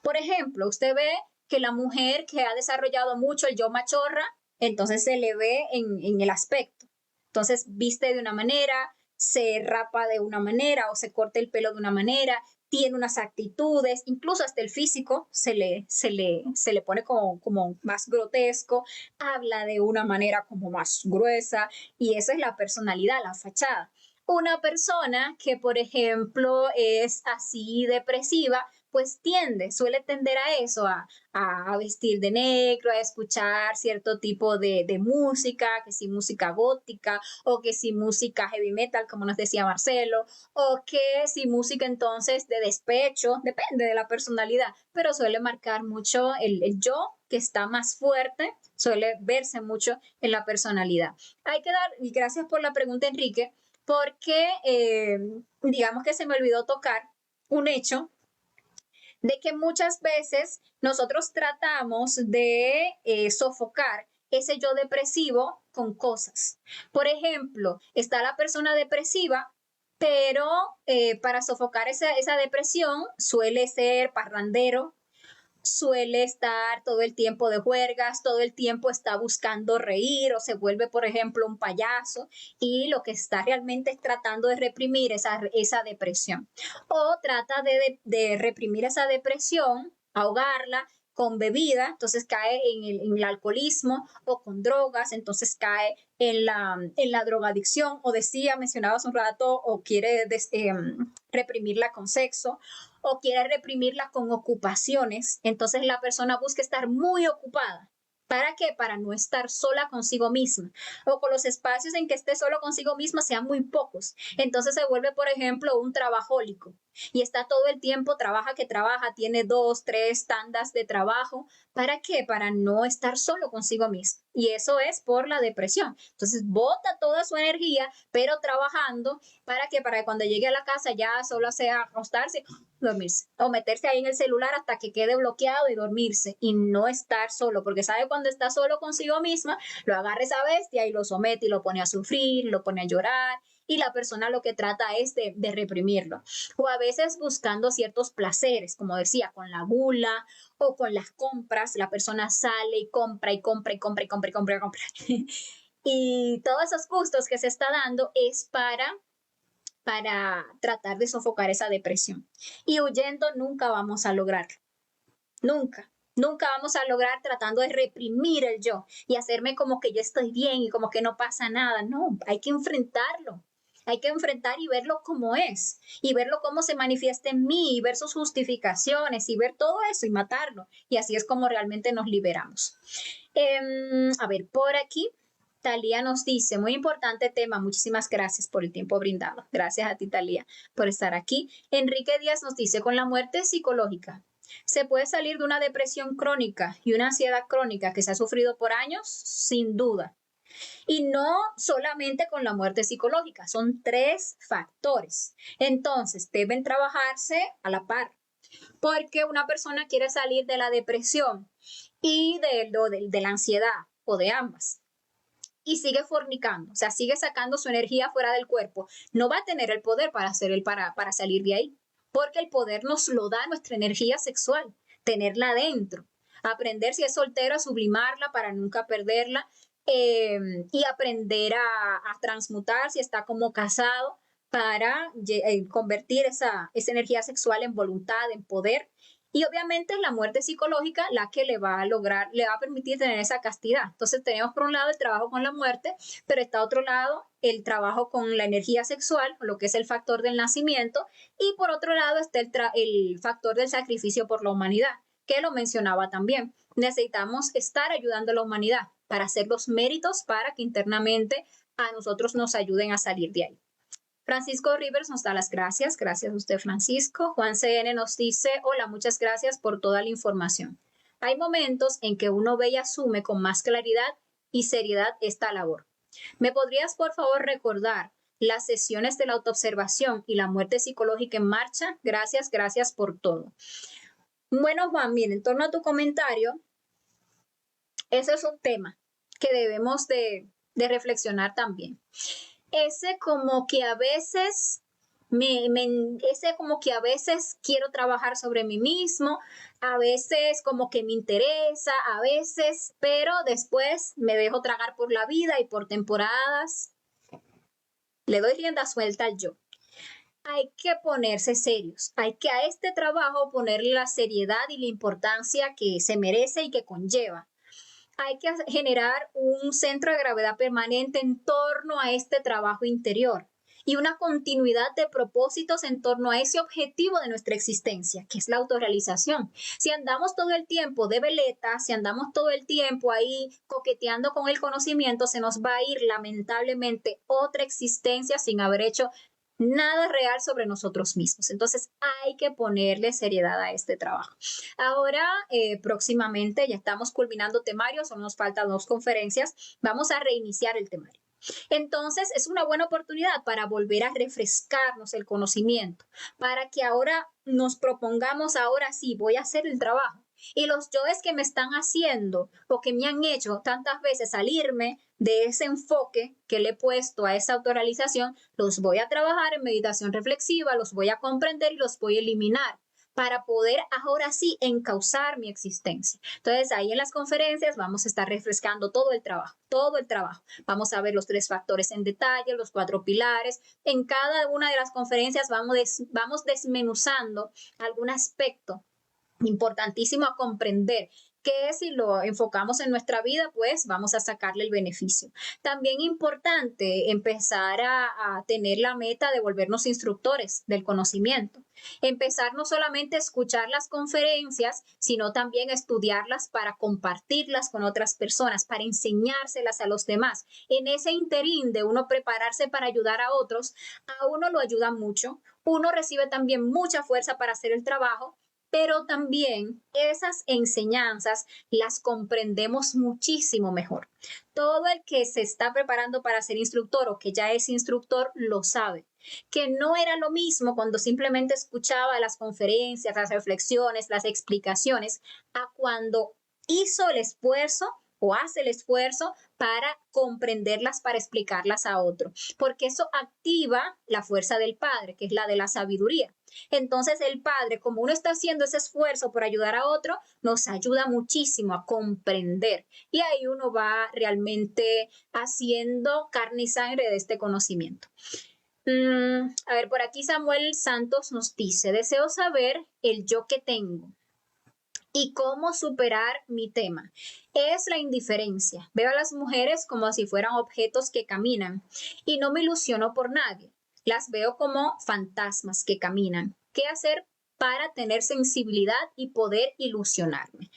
Por ejemplo, usted ve que la mujer que ha desarrollado mucho el yo machorra, entonces se le ve en el aspecto. Entonces viste de una manera, se rapa de una manera o se corta el pelo de una manera, tiene unas actitudes, incluso hasta el físico se le pone como más grotesco, habla de una manera como más gruesa y esa es la personalidad, la fachada. Una persona que, por ejemplo, es así depresiva, pues suele tender a eso, a vestir de negro, a escuchar cierto tipo de música, que si música gótica, o que si música heavy metal, como nos decía Marcelo, o que si música entonces de despecho, depende de la personalidad, pero suele marcar mucho el yo que está más fuerte, suele verse mucho en la personalidad. Hay que dar, y gracias por la pregunta, Enrique, porque digamos que se me olvidó tocar un hecho de que muchas veces nosotros tratamos de sofocar ese yo depresivo con cosas. Por ejemplo, está la persona depresiva, pero para sofocar esa depresión suele ser parrandero, suele estar todo el tiempo de juergas, todo el tiempo está buscando reír o se vuelve, por ejemplo, un payaso y lo que está realmente es tratando de reprimir esa depresión. O trata de reprimir esa depresión, ahogarla con bebida, entonces cae en el alcoholismo o con drogas, entonces cae en la drogadicción o mencionaba hace un rato, o quiere reprimirla con sexo o quiere reprimirla con ocupaciones, entonces la persona busca estar muy ocupada. ¿Para qué? Para no estar sola consigo misma o con los espacios en que esté solo consigo misma sean muy pocos. Entonces se vuelve, por ejemplo, un trabajólico y está todo el tiempo, trabaja, tiene 2, 3 tandas de trabajo. ¿Para qué? Para no estar solo consigo mismo. Y eso es por la depresión. Entonces bota toda su energía, pero trabajando. ¿Para qué? Para que cuando llegue a la casa ya solo sea acostarse, dormirse o meterse ahí en el celular hasta que quede bloqueado y dormirse y no estar solo, porque sabe cuando está solo consigo misma, lo agarra esa bestia y lo somete y lo pone a sufrir, lo pone a llorar y la persona lo que trata es de reprimirlo. O a veces buscando ciertos placeres, como decía, con la gula o con las compras, la persona sale y compra y compra y compra y compra y compra y compra. Y todos esos gustos que se está dando es para tratar de sofocar esa depresión. Y huyendo nunca vamos a lograrlo. Nunca. Nunca vamos a lograr tratando de reprimir el yo y hacerme como que yo estoy bien y como que no pasa nada. No, hay que enfrentarlo. Hay que enfrentar y verlo como es, y verlo cómo se manifiesta en mí, y ver sus justificaciones, y ver todo eso y matarlo. Y así es como realmente nos liberamos. A ver, por aquí Talía nos dice, muy importante tema, muchísimas gracias por el tiempo brindado. Gracias a ti, Talía, por estar aquí. Enrique Díaz nos dice, con la muerte psicológica, ¿se puede salir de una depresión crónica y una ansiedad crónica que se ha sufrido por años? Sin duda. Y no solamente con la muerte psicológica, son 3 factores. Entonces, deben trabajarse a la par, porque una persona quiere salir de la depresión y de la ansiedad o de ambas y sigue fornicando, o sea, sigue sacando su energía fuera del cuerpo, no va a tener el poder para salir de ahí, porque el poder nos lo da nuestra energía sexual, tenerla adentro, aprender si es soltero a sublimarla para nunca perderla, y aprender a transmutar si está como casado para convertir esa energía sexual en voluntad, en poder. Y obviamente es la muerte psicológica la que le va a permitir tener esa castidad. Entonces tenemos por un lado el trabajo con la muerte, pero está otro lado el trabajo con la energía sexual, lo que es el factor del nacimiento, y por otro lado está el factor del sacrificio por la humanidad, que lo mencionaba también. Necesitamos estar ayudando a la humanidad para hacer los méritos para que internamente a nosotros nos ayuden a salir de ahí. Francisco Rivers nos da las gracias. Gracias a usted, Francisco. Juan CN nos dice, hola, muchas gracias por toda la información. Hay momentos en que uno ve y asume con más claridad y seriedad esta labor. ¿Me podrías, por favor, recordar las sesiones de la autoobservación y la muerte psicológica en marcha? Gracias, gracias por todo. Bueno, Juan, bien, en torno a tu comentario, ese es un tema que debemos de reflexionar también. Ese como que a veces ese como que a veces quiero trabajar sobre mí mismo, a veces como que me interesa, a veces, pero después me dejo tragar por la vida y por temporadas le doy rienda suelta al yo. Hay que ponerse serios, hay que a este trabajo ponerle la seriedad y la importancia que se merece y que conlleva. Hay que generar un centro de gravedad permanente en torno a este trabajo interior. y una continuidad de propósitos en torno a ese objetivo de nuestra existencia, que es la autorrealización. Si andamos todo el tiempo de veleta, si andamos todo el tiempo ahí coqueteando con el conocimiento, se nos va a ir lamentablemente otra existencia sin haber hecho nada real sobre nosotros mismos. Entonces hay que ponerle seriedad a este trabajo. Ahora, próximamente, ya estamos culminando temario, solo nos faltan 2 conferencias, vamos a reiniciar el temario. Entonces, es una buena oportunidad para volver a refrescarnos el conocimiento, para que ahora nos propongamos, ahora sí, voy a hacer el trabajo. Y los yoes que me están haciendo o que me han hecho tantas veces salirme de ese enfoque que le he puesto a esa autorrealización, los voy a trabajar en meditación reflexiva, los voy a comprender y los voy a eliminar para poder ahora sí encauzar mi existencia. Entonces, ahí en las conferencias vamos a estar refrescando todo el trabajo, todo el trabajo. Vamos a ver los 3 factores en detalle, los 4 pilares. En cada una de las conferencias vamos desmenuzando algún aspecto importantísimo a comprender, que si lo enfocamos en nuestra vida, pues vamos a sacarle el beneficio. También importante empezar a tener la meta de volvernos instructores del conocimiento. Empezar no solamente a escuchar las conferencias, sino también a estudiarlas para compartirlas con otras personas, para enseñárselas a los demás. En ese interín de uno prepararse para ayudar a otros, a uno lo ayuda mucho, uno recibe también mucha fuerza para hacer el trabajo, pero también esas enseñanzas las comprendemos muchísimo mejor. Todo el que se está preparando para ser instructor o que ya es instructor lo sabe, que no era lo mismo cuando simplemente escuchaba las conferencias, las reflexiones, las explicaciones, a cuando hizo el esfuerzo o hace el esfuerzo para comprenderlas, para explicarlas a otro, porque eso activa la fuerza del Padre, que es la de la sabiduría. Entonces el Padre, como uno está haciendo ese esfuerzo por ayudar a otro, nos ayuda muchísimo a comprender y ahí uno va realmente haciendo carne y sangre de este conocimiento. A ver, por aquí Samuel Santos nos dice, deseo saber el yo que tengo y cómo superar mi tema. Es la indiferencia. Veo a las mujeres como si fueran objetos que caminan y no me ilusiono por nadie. Las veo como fantasmas que caminan. ¿Qué hacer para tener sensibilidad y poder ilusionarme?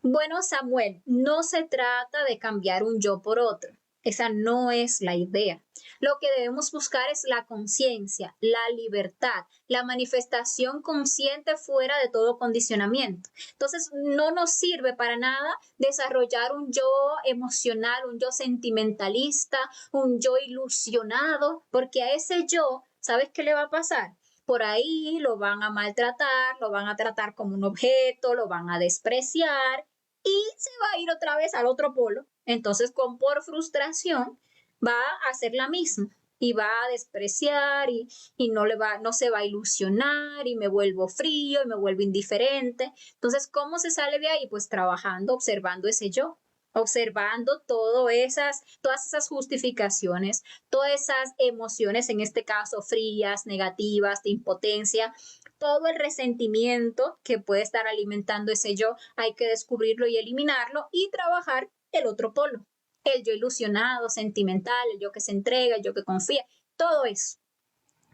Bueno, Samuel, no se trata de cambiar un yo por otro. Esa no es la idea. Lo que debemos buscar es la conciencia, la libertad, la manifestación consciente fuera de todo condicionamiento. Entonces, no nos sirve para nada desarrollar un yo emocional, un yo sentimentalista, un yo ilusionado, porque a ese yo, ¿sabes qué le va a pasar? Por ahí lo van a maltratar, lo van a tratar como un objeto, lo van a despreciar y se va a ir otra vez al otro polo. Entonces, por frustración, va a hacer la misma y va a despreciar y no se va a ilusionar y me vuelvo frío y me vuelvo indiferente. Entonces, ¿cómo se sale de ahí? Pues trabajando, observando ese yo, observando todas esas justificaciones, todas esas emociones, en este caso frías, negativas, de impotencia, todo el resentimiento que puede estar alimentando ese yo, hay que descubrirlo y eliminarlo y trabajar el otro polo, el yo ilusionado, sentimental, el yo que se entrega, el yo que confía, todo eso.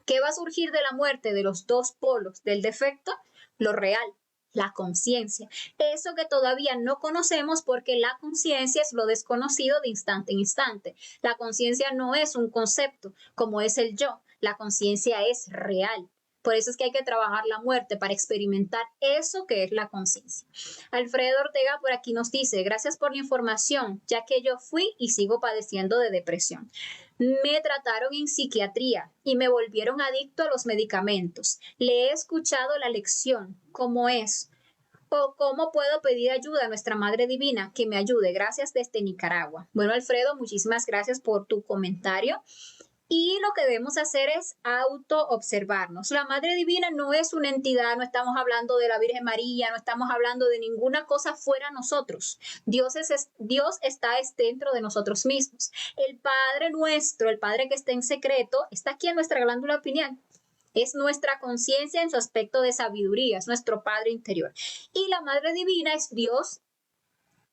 ¿Qué va a surgir de la muerte de los 2 polos del defecto? Lo real, la conciencia. Eso que todavía no conocemos porque la conciencia es lo desconocido de instante en instante. La conciencia no es un concepto como es el yo. La conciencia es real. Por eso es que hay que trabajar la muerte para experimentar eso que es la conciencia. Alfredo Ortega por aquí nos dice, gracias por la información, ya que yo fui y sigo padeciendo de depresión. Me trataron en psiquiatría y me volvieron adicto a los medicamentos. Le he escuchado la lección, ¿cómo es? ¿O cómo puedo pedir ayuda a nuestra Madre Divina que me ayude? Gracias desde Nicaragua. Bueno, Alfredo, muchísimas gracias por tu comentario. Y lo que debemos hacer es auto-observarnos. La Madre Divina no es una entidad, no estamos hablando de la Virgen María, no estamos hablando de ninguna cosa fuera de nosotros. Dios está dentro de nosotros mismos. El Padre nuestro, el Padre que está en secreto, está aquí en nuestra glándula pineal. Es nuestra conciencia en su aspecto de sabiduría, es nuestro Padre interior. Y la Madre Divina es Dios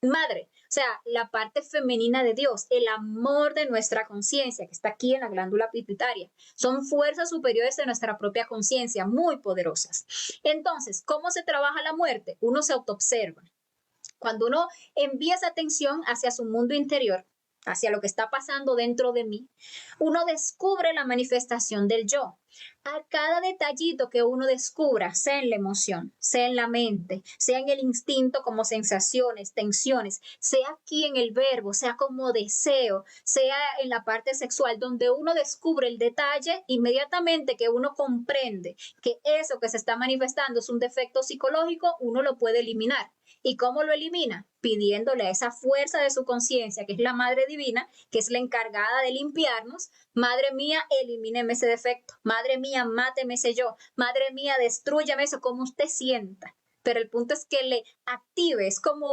madre, o sea, la parte femenina de Dios, el amor de nuestra conciencia que está aquí en la glándula pituitaria. Son fuerzas superiores de nuestra propia conciencia, muy poderosas. Entonces, ¿cómo se trabaja la muerte? Uno se autoobserva. Cuando uno envía esa atención hacia su mundo interior, hacia lo que está pasando dentro de mí, uno descubre la manifestación del yo. A cada detallito que uno descubra, sea en la emoción, sea en la mente, sea en el instinto como sensaciones, tensiones, sea aquí en el verbo, sea como deseo, sea en la parte sexual, donde uno descubre el detalle, inmediatamente que uno comprende que eso que se está manifestando es un defecto psicológico, uno lo puede eliminar. ¿Y cómo lo elimina? Pidiéndole a esa fuerza de su conciencia, que es la Madre Divina, que es la encargada de limpiarnos. Madre mía, elimíneme ese defecto. Madre mía, máteme ese yo. Madre mía, destrúyame eso, como usted sienta. Pero el punto es que le active, es como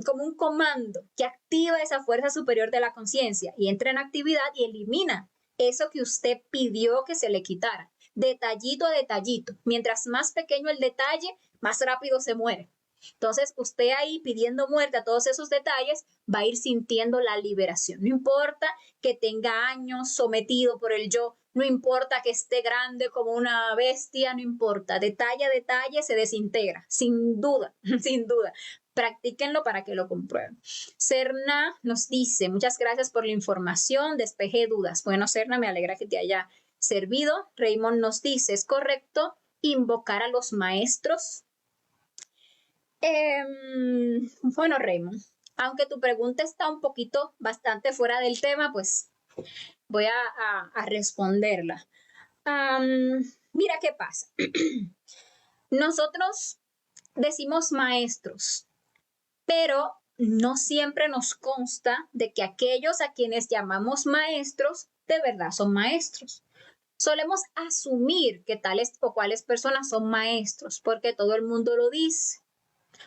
como un comando que activa esa fuerza superior de la conciencia y entra en actividad y elimina eso que usted pidió que se le quitara, detallito a detallito. Mientras más pequeño el detalle, más rápido se muere. Entonces, usted ahí pidiendo muerte a todos esos detalles, va a ir sintiendo la liberación. No importa que tenga años sometido por el yo, no importa que esté grande como una bestia, no importa. Detalle a detalle se desintegra, sin duda, sin duda. Practíquenlo para que lo comprueben. Serna nos dice, muchas gracias por la información, despejé dudas. Bueno, Serna, me alegra que te haya servido. Raymond nos dice, ¿es correcto invocar a los maestros? Bueno, Raymond, aunque tu pregunta está un poquito bastante fuera del tema, pues voy a responderla. Mira qué pasa. Nosotros decimos maestros, pero no siempre nos consta de que aquellos a quienes llamamos maestros de verdad son maestros. Solemos asumir que tales o cuales personas son maestros porque todo el mundo lo dice,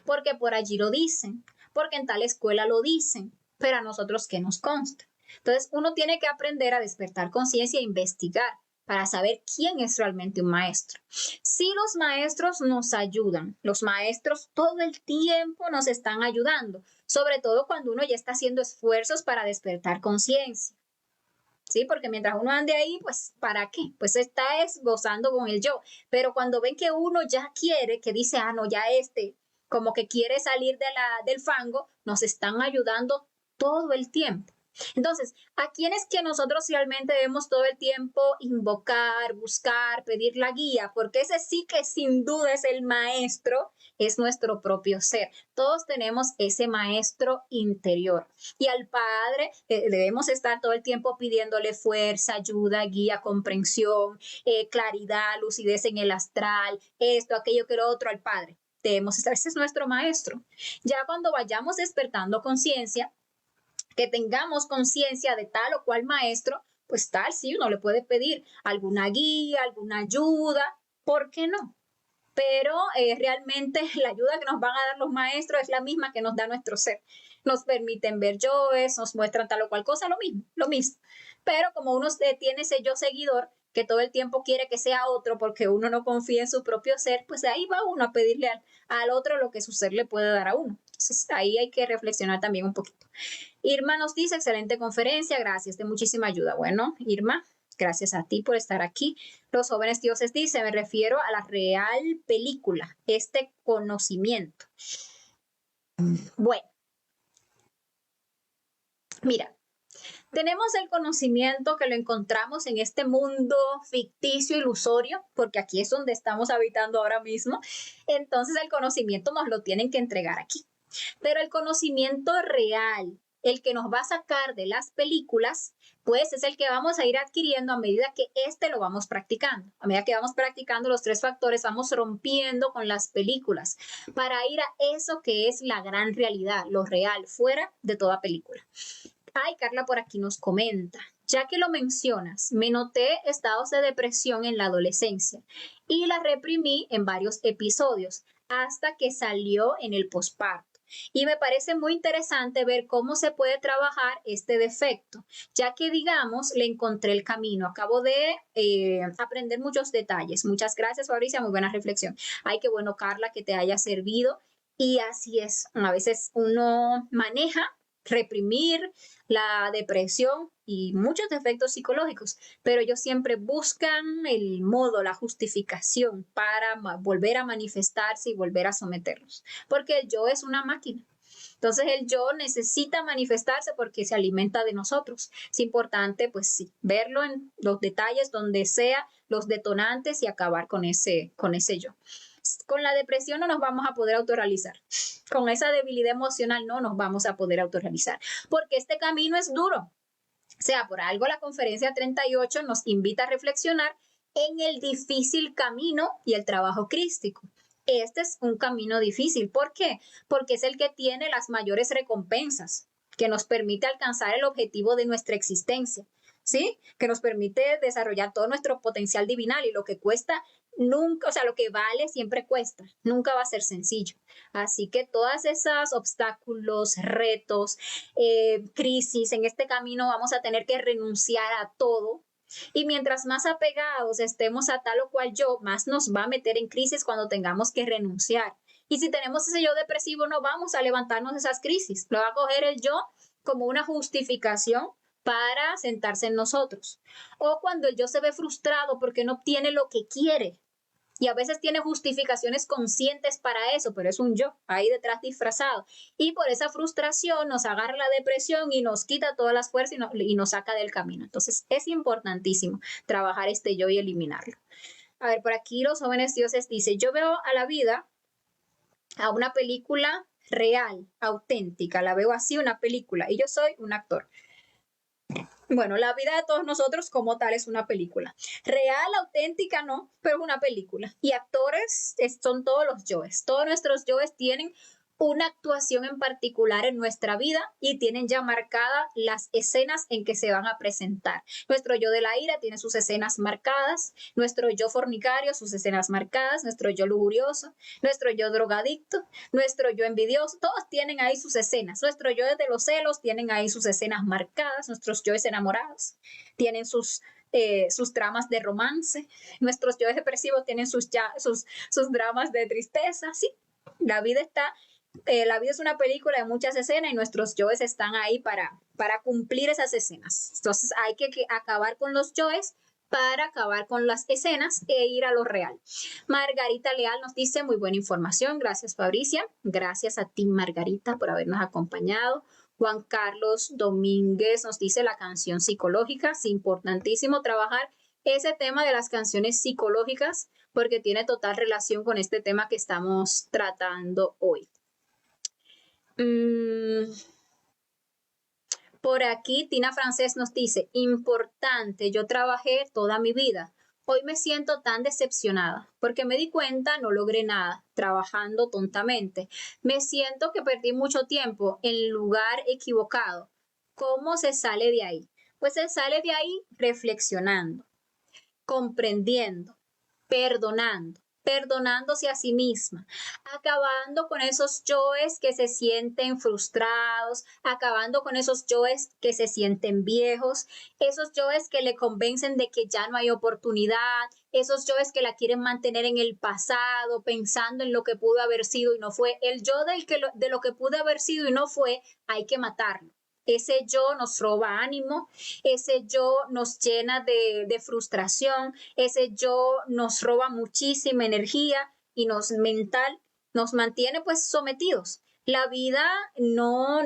porque por allí lo dicen, porque en tal escuela lo dicen, pero a nosotros ¿qué nos consta? Entonces uno tiene que aprender a despertar conciencia e investigar para saber quién es realmente un maestro. Sí, los maestros nos ayudan, los maestros todo el tiempo nos están ayudando, sobre todo cuando uno ya está haciendo esfuerzos para despertar conciencia. Sí, porque mientras uno ande ahí, pues, ¿para qué? Pues está es gozando con el yo. Pero cuando ven que uno ya quiere, que dice, no, ya como que quiere salir del fango, nos están ayudando todo el tiempo. Entonces, ¿a quién es que nosotros realmente debemos todo el tiempo invocar, buscar, pedir la guía? Porque ese sí que sin duda es el maestro, es nuestro propio ser. Todos tenemos ese maestro interior. Y al Padre debemos estar todo el tiempo pidiéndole fuerza, ayuda, guía, comprensión, claridad, lucidez en el astral, esto, aquello, que lo otro al Padre. Debemos estar, ese es nuestro maestro. Ya cuando vayamos despertando conciencia, que tengamos conciencia de tal o cual maestro, pues tal, sí, uno le puede pedir alguna guía, alguna ayuda, ¿por qué no? Pero realmente la ayuda que nos van a dar los maestros es la misma que nos da nuestro ser. Nos permiten ver yoes, nos muestran tal o cual cosa, lo mismo, lo mismo. Pero como uno tiene ese yo seguidor, que todo el tiempo quiere que sea otro porque uno no confía en su propio ser, pues ahí va uno a pedirle al otro lo que su ser le puede dar a uno. Entonces ahí hay que reflexionar también un poquito. Irma nos dice, excelente conferencia, gracias, de muchísima ayuda. Bueno, Irma, gracias a ti por estar aquí. Los jóvenes dioses dice, me refiero a la real película, este conocimiento. Bueno, mira, tenemos el conocimiento que lo encontramos en este mundo ficticio, ilusorio, porque aquí es donde estamos habitando ahora mismo. Entonces el conocimiento nos lo tienen que entregar aquí. Pero el conocimiento real, el que nos va a sacar de las películas, pues es el que vamos a ir adquiriendo a medida que lo vamos practicando. A medida que vamos practicando los 3 factores, vamos rompiendo con las películas para ir a eso que es la gran realidad, lo real, fuera de toda película. Ay, Carla por aquí nos comenta, ya que lo mencionas, me noté estados de depresión en la adolescencia y la reprimí en varios episodios hasta que salió en el posparto. Y me parece muy interesante ver cómo se puede trabajar este defecto, ya que, digamos, le encontré el camino. Acabo de aprender muchos detalles. Muchas gracias, Fabricia, muy buena reflexión. Ay, qué bueno, Carla, que te haya servido. Y así es, a veces uno maneja reprimir la depresión y muchos efectos psicológicos, pero ellos siempre buscan el modo, la justificación para volver a manifestarse y volver a someterlos, porque el yo es una máquina. Entonces el yo necesita manifestarse porque se alimenta de nosotros. Es importante, pues sí, verlo en los detalles, donde sea, los detonantes y acabar con ese yo. Con la depresión no nos vamos a poder autorrealizar. Con esa debilidad emocional no nos vamos a poder autorrealizar, porque este camino es duro. O sea, por algo la conferencia 38 nos invita a reflexionar en el difícil camino y el trabajo crístico. Este es un camino difícil. ¿Por qué? Porque es el que tiene las mayores recompensas, que nos permite alcanzar el objetivo de nuestra existencia, ¿sí? Que nos permite desarrollar todo nuestro potencial divinal, y lo que cuesta nunca, o sea, lo que vale siempre cuesta, nunca va a ser sencillo. Así que todos esos obstáculos, retos, crisis en este camino, vamos a tener que renunciar a todo. Y mientras más apegados estemos a tal o cual yo, más nos va a meter en crisis cuando tengamos que renunciar. Y si tenemos ese yo depresivo, no vamos a levantarnos de esas crisis. Lo va a coger el yo como una justificación para sentarse en nosotros. O cuando el yo se ve frustrado porque no obtiene lo que quiere. Y a veces tiene justificaciones conscientes para eso, pero es un yo ahí detrás disfrazado. Y por esa frustración nos agarra la depresión y nos quita todas las fuerzas y nos saca del camino. Entonces es importantísimo trabajar este yo y eliminarlo. A ver, por aquí los jóvenes dioses dice, yo veo a la vida, a una película real, auténtica, la veo así, una película, y yo soy un actor. Bueno, la vida de todos nosotros como tal es una película. Real, auténtica, no, pero es una película. Y actores son todos los yoes. Todos nuestros yoes tienen una actuación en particular en nuestra vida y tienen ya marcadas las escenas en que se van a presentar. Nuestro yo de la ira tiene sus escenas marcadas, nuestro yo fornicario sus escenas marcadas, nuestro yo lujurioso, nuestro yo drogadicto, nuestro yo envidioso, todos tienen ahí sus escenas. Nuestro yo de los celos tienen ahí sus escenas marcadas, nuestros yoes enamorados tienen sus tramas de romance, nuestros yoes depresivos tienen sus dramas de tristeza, sí. La vida es una película de muchas escenas y nuestros yoes están ahí para cumplir esas escenas. Entonces hay que acabar con los yoes para acabar con las escenas e ir a lo real. Margarita Leal nos dice, muy buena información, gracias Fabricia, gracias a ti Margarita por habernos acompañado. Juan Carlos Domínguez nos dice la canción psicológica, es importantísimo trabajar ese tema de las canciones psicológicas porque tiene total relación con este tema que estamos tratando hoy. Por aquí Tina Francés nos dice, importante, yo trabajé toda mi vida. Hoy me siento tan decepcionada porque me di cuenta no logré nada trabajando tontamente. Me siento que perdí mucho tiempo en el lugar equivocado. ¿Cómo se sale de ahí? Pues se sale de ahí reflexionando, comprendiendo, perdonándose a sí misma, acabando con esos yoes que se sienten frustrados, acabando con esos yoes que se sienten viejos, esos yoes que le convencen de que ya no hay oportunidad, esos yoes que la quieren mantener en el pasado, pensando en lo que pudo haber sido y no fue. El yo de lo que pudo haber sido y no fue, hay que matarlo. Ese yo nos roba ánimo, ese yo nos llena de frustración, ese yo nos roba muchísima energía y nos mantiene pues sometidos. La vida no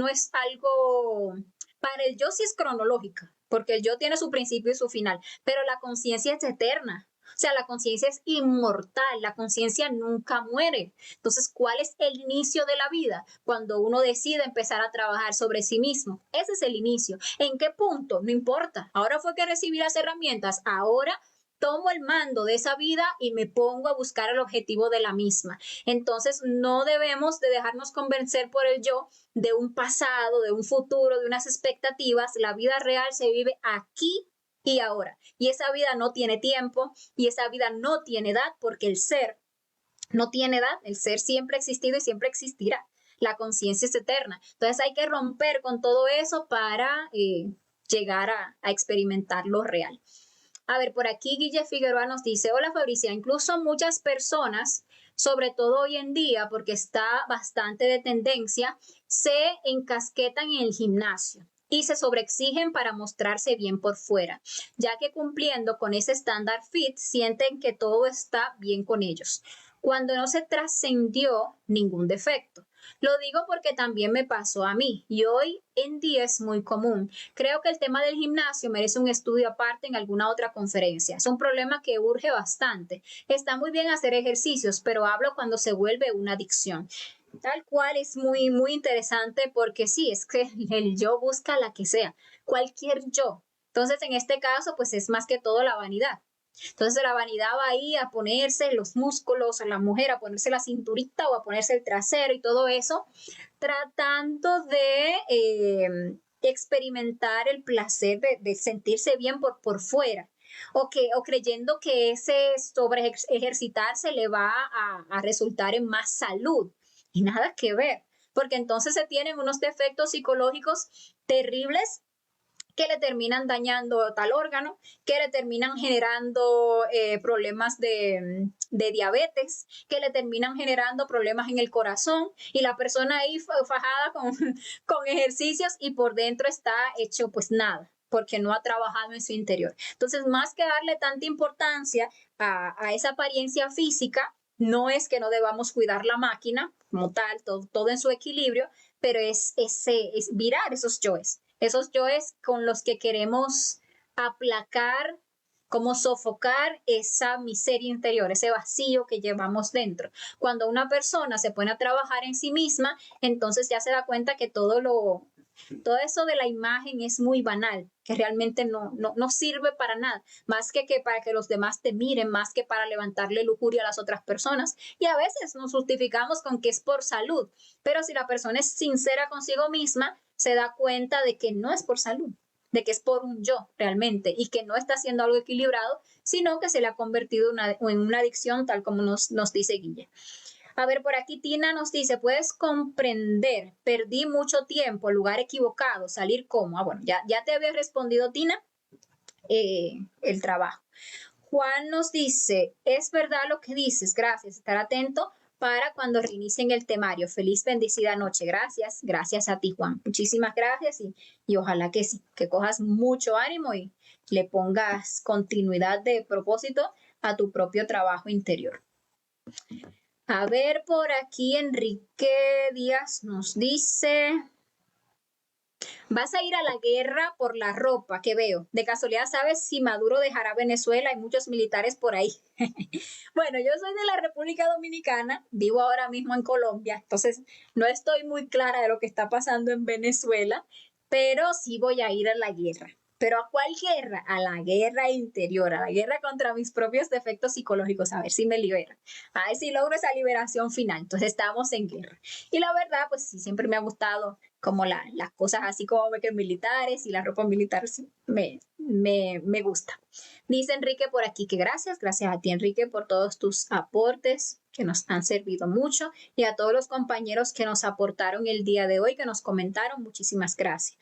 es algo, para el yo sí es cronológica, porque el yo tiene su principio y su final, pero la conciencia es eterna. O sea, la conciencia es inmortal, la conciencia nunca muere. Entonces, ¿cuál es el inicio de la vida? Cuando uno decide empezar a trabajar sobre sí mismo. Ese es el inicio. ¿En qué punto? No importa. Ahora fue que recibí las herramientas. Ahora tomo el mando de esa vida y me pongo a buscar el objetivo de la misma. Entonces, no debemos de dejarnos convencer por el yo de un pasado, de un futuro, de unas expectativas. La vida real se vive aquí y ahora. Y esa vida no tiene tiempo y esa vida no tiene edad porque el ser no tiene edad. El ser siempre ha existido y siempre existirá. La conciencia es eterna. Entonces hay que romper con todo eso para llegar a experimentar lo real. A ver, por aquí Guille Figueroa nos dice, hola Fabricia, incluso muchas personas, sobre todo hoy en día, porque está bastante de tendencia, se encasquetan en el gimnasio y se sobreexigen para mostrarse bien por fuera, ya que cumpliendo con ese estándar fit sienten que todo está bien con ellos, cuando no se trascendió ningún defecto. Lo digo porque también me pasó a mí y hoy en día es muy común. Creo que el tema del gimnasio merece un estudio aparte en alguna otra conferencia. Es un problema que urge bastante. Está muy bien hacer ejercicios, pero hablo cuando se vuelve una adicción. Tal cual es muy, muy interesante porque sí, es que el yo busca la que sea, cualquier yo. Entonces, en este caso, pues es más que todo la vanidad. Entonces la vanidad va ahí a ponerse los músculos, a la mujer a ponerse la cinturita o a ponerse el trasero y todo eso, tratando de experimentar el placer de sentirse bien por fuera. O creyendo que ese sobre ejercitarse le va a resultar en más salud. Y nada que ver, porque entonces se tienen unos defectos psicológicos terribles que le terminan dañando tal órgano, que le terminan generando problemas de diabetes, que le terminan generando problemas en el corazón y la persona ahí fajada con ejercicios y por dentro está hecho pues nada porque no ha trabajado en su interior. Entonces, más que darle tanta importancia a esa apariencia física, no es que no debamos cuidar la máquina como tal, todo en su equilibrio, pero es virar esos yoes con los que queremos aplacar, como sofocar esa miseria interior, ese vacío que llevamos dentro. Cuando una persona se pone a trabajar en sí misma, entonces ya se da cuenta que todo eso de la imagen es muy banal, que realmente no sirve para nada, más que para que los demás te miren, más que para levantarle lujuria a las otras personas. Y a veces nos justificamos con que es por salud, pero si la persona es sincera consigo misma, se da cuenta de que no es por salud, de que es por un yo realmente y que no está haciendo algo equilibrado, sino que se le ha convertido en una adicción, tal como nos dice Guille. A ver, por aquí Tina nos dice, puedes comprender, perdí mucho tiempo, lugar equivocado, salir como. Bueno, ya te había respondido Tina, el trabajo. Juan nos dice, es verdad lo que dices, gracias, estar atento para cuando reinicien el temario. Feliz, bendecida noche. Gracias a ti, Juan. Muchísimas gracias y ojalá que sí, que cojas mucho ánimo y le pongas continuidad de propósito a tu propio trabajo interior. A ver, por aquí Enrique Díaz nos dice, vas a ir a la guerra por la ropa que veo. De casualidad, ¿sabes si Maduro dejará Venezuela? Hay muchos militares por ahí. Bueno, yo soy de la República Dominicana, vivo ahora mismo en Colombia, entonces no estoy muy clara de lo que está pasando en Venezuela, pero sí voy a ir a la guerra. ¿Pero a cuál guerra? A la guerra interior, a la guerra contra mis propios defectos psicológicos, a ver si me libero, a ver si logro esa liberación final. Entonces estamos en guerra. Y la verdad, pues sí, siempre me ha gustado como las cosas así como que militares y la ropa militar me gusta. Dice Enrique por aquí que gracias a ti Enrique por todos tus aportes que nos han servido mucho y a todos los compañeros que nos aportaron el día de hoy, que nos comentaron, muchísimas gracias.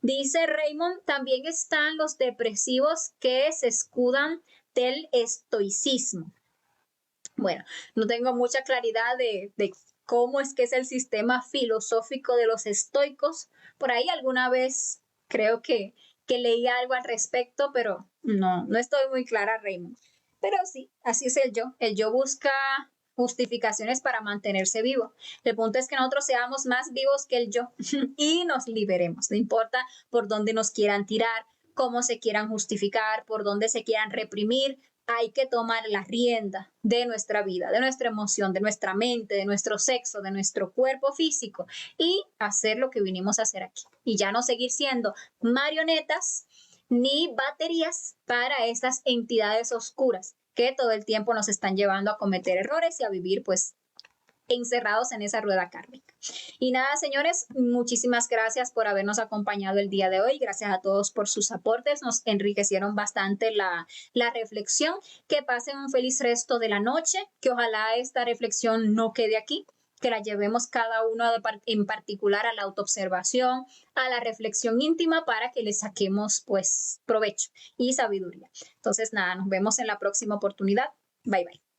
Dice Raymond, también están los depresivos que se escudan del estoicismo. Bueno, no tengo mucha claridad de cómo es que es el sistema filosófico de los estoicos. Por ahí alguna vez creo que leí algo al respecto, pero no estoy muy clara, Raymond. Pero sí, así es el yo. El yo busca justificaciones para mantenerse vivo. El punto es que nosotros seamos más vivos que el yo y nos liberemos. No importa por dónde nos quieran tirar, cómo se quieran justificar, por dónde se quieran reprimir, hay que tomar la rienda de nuestra vida, de nuestra emoción, de nuestra mente, de nuestro sexo, de nuestro cuerpo físico y hacer lo que vinimos a hacer aquí. Y ya no seguir siendo marionetas ni baterías para esas entidades oscuras que todo el tiempo nos están llevando a cometer errores y a vivir pues encerrados en esa rueda kármica. Y nada, señores, muchísimas gracias por habernos acompañado el día de hoy. Gracias a todos por sus aportes. Nos enriquecieron bastante la reflexión. Que pasen un feliz resto de la noche. Que ojalá esta reflexión no quede aquí. que la llevemos cada uno en particular a la autoobservación, a la reflexión íntima para que le saquemos pues provecho y sabiduría. Entonces, nada, nos vemos en la próxima oportunidad. Bye bye.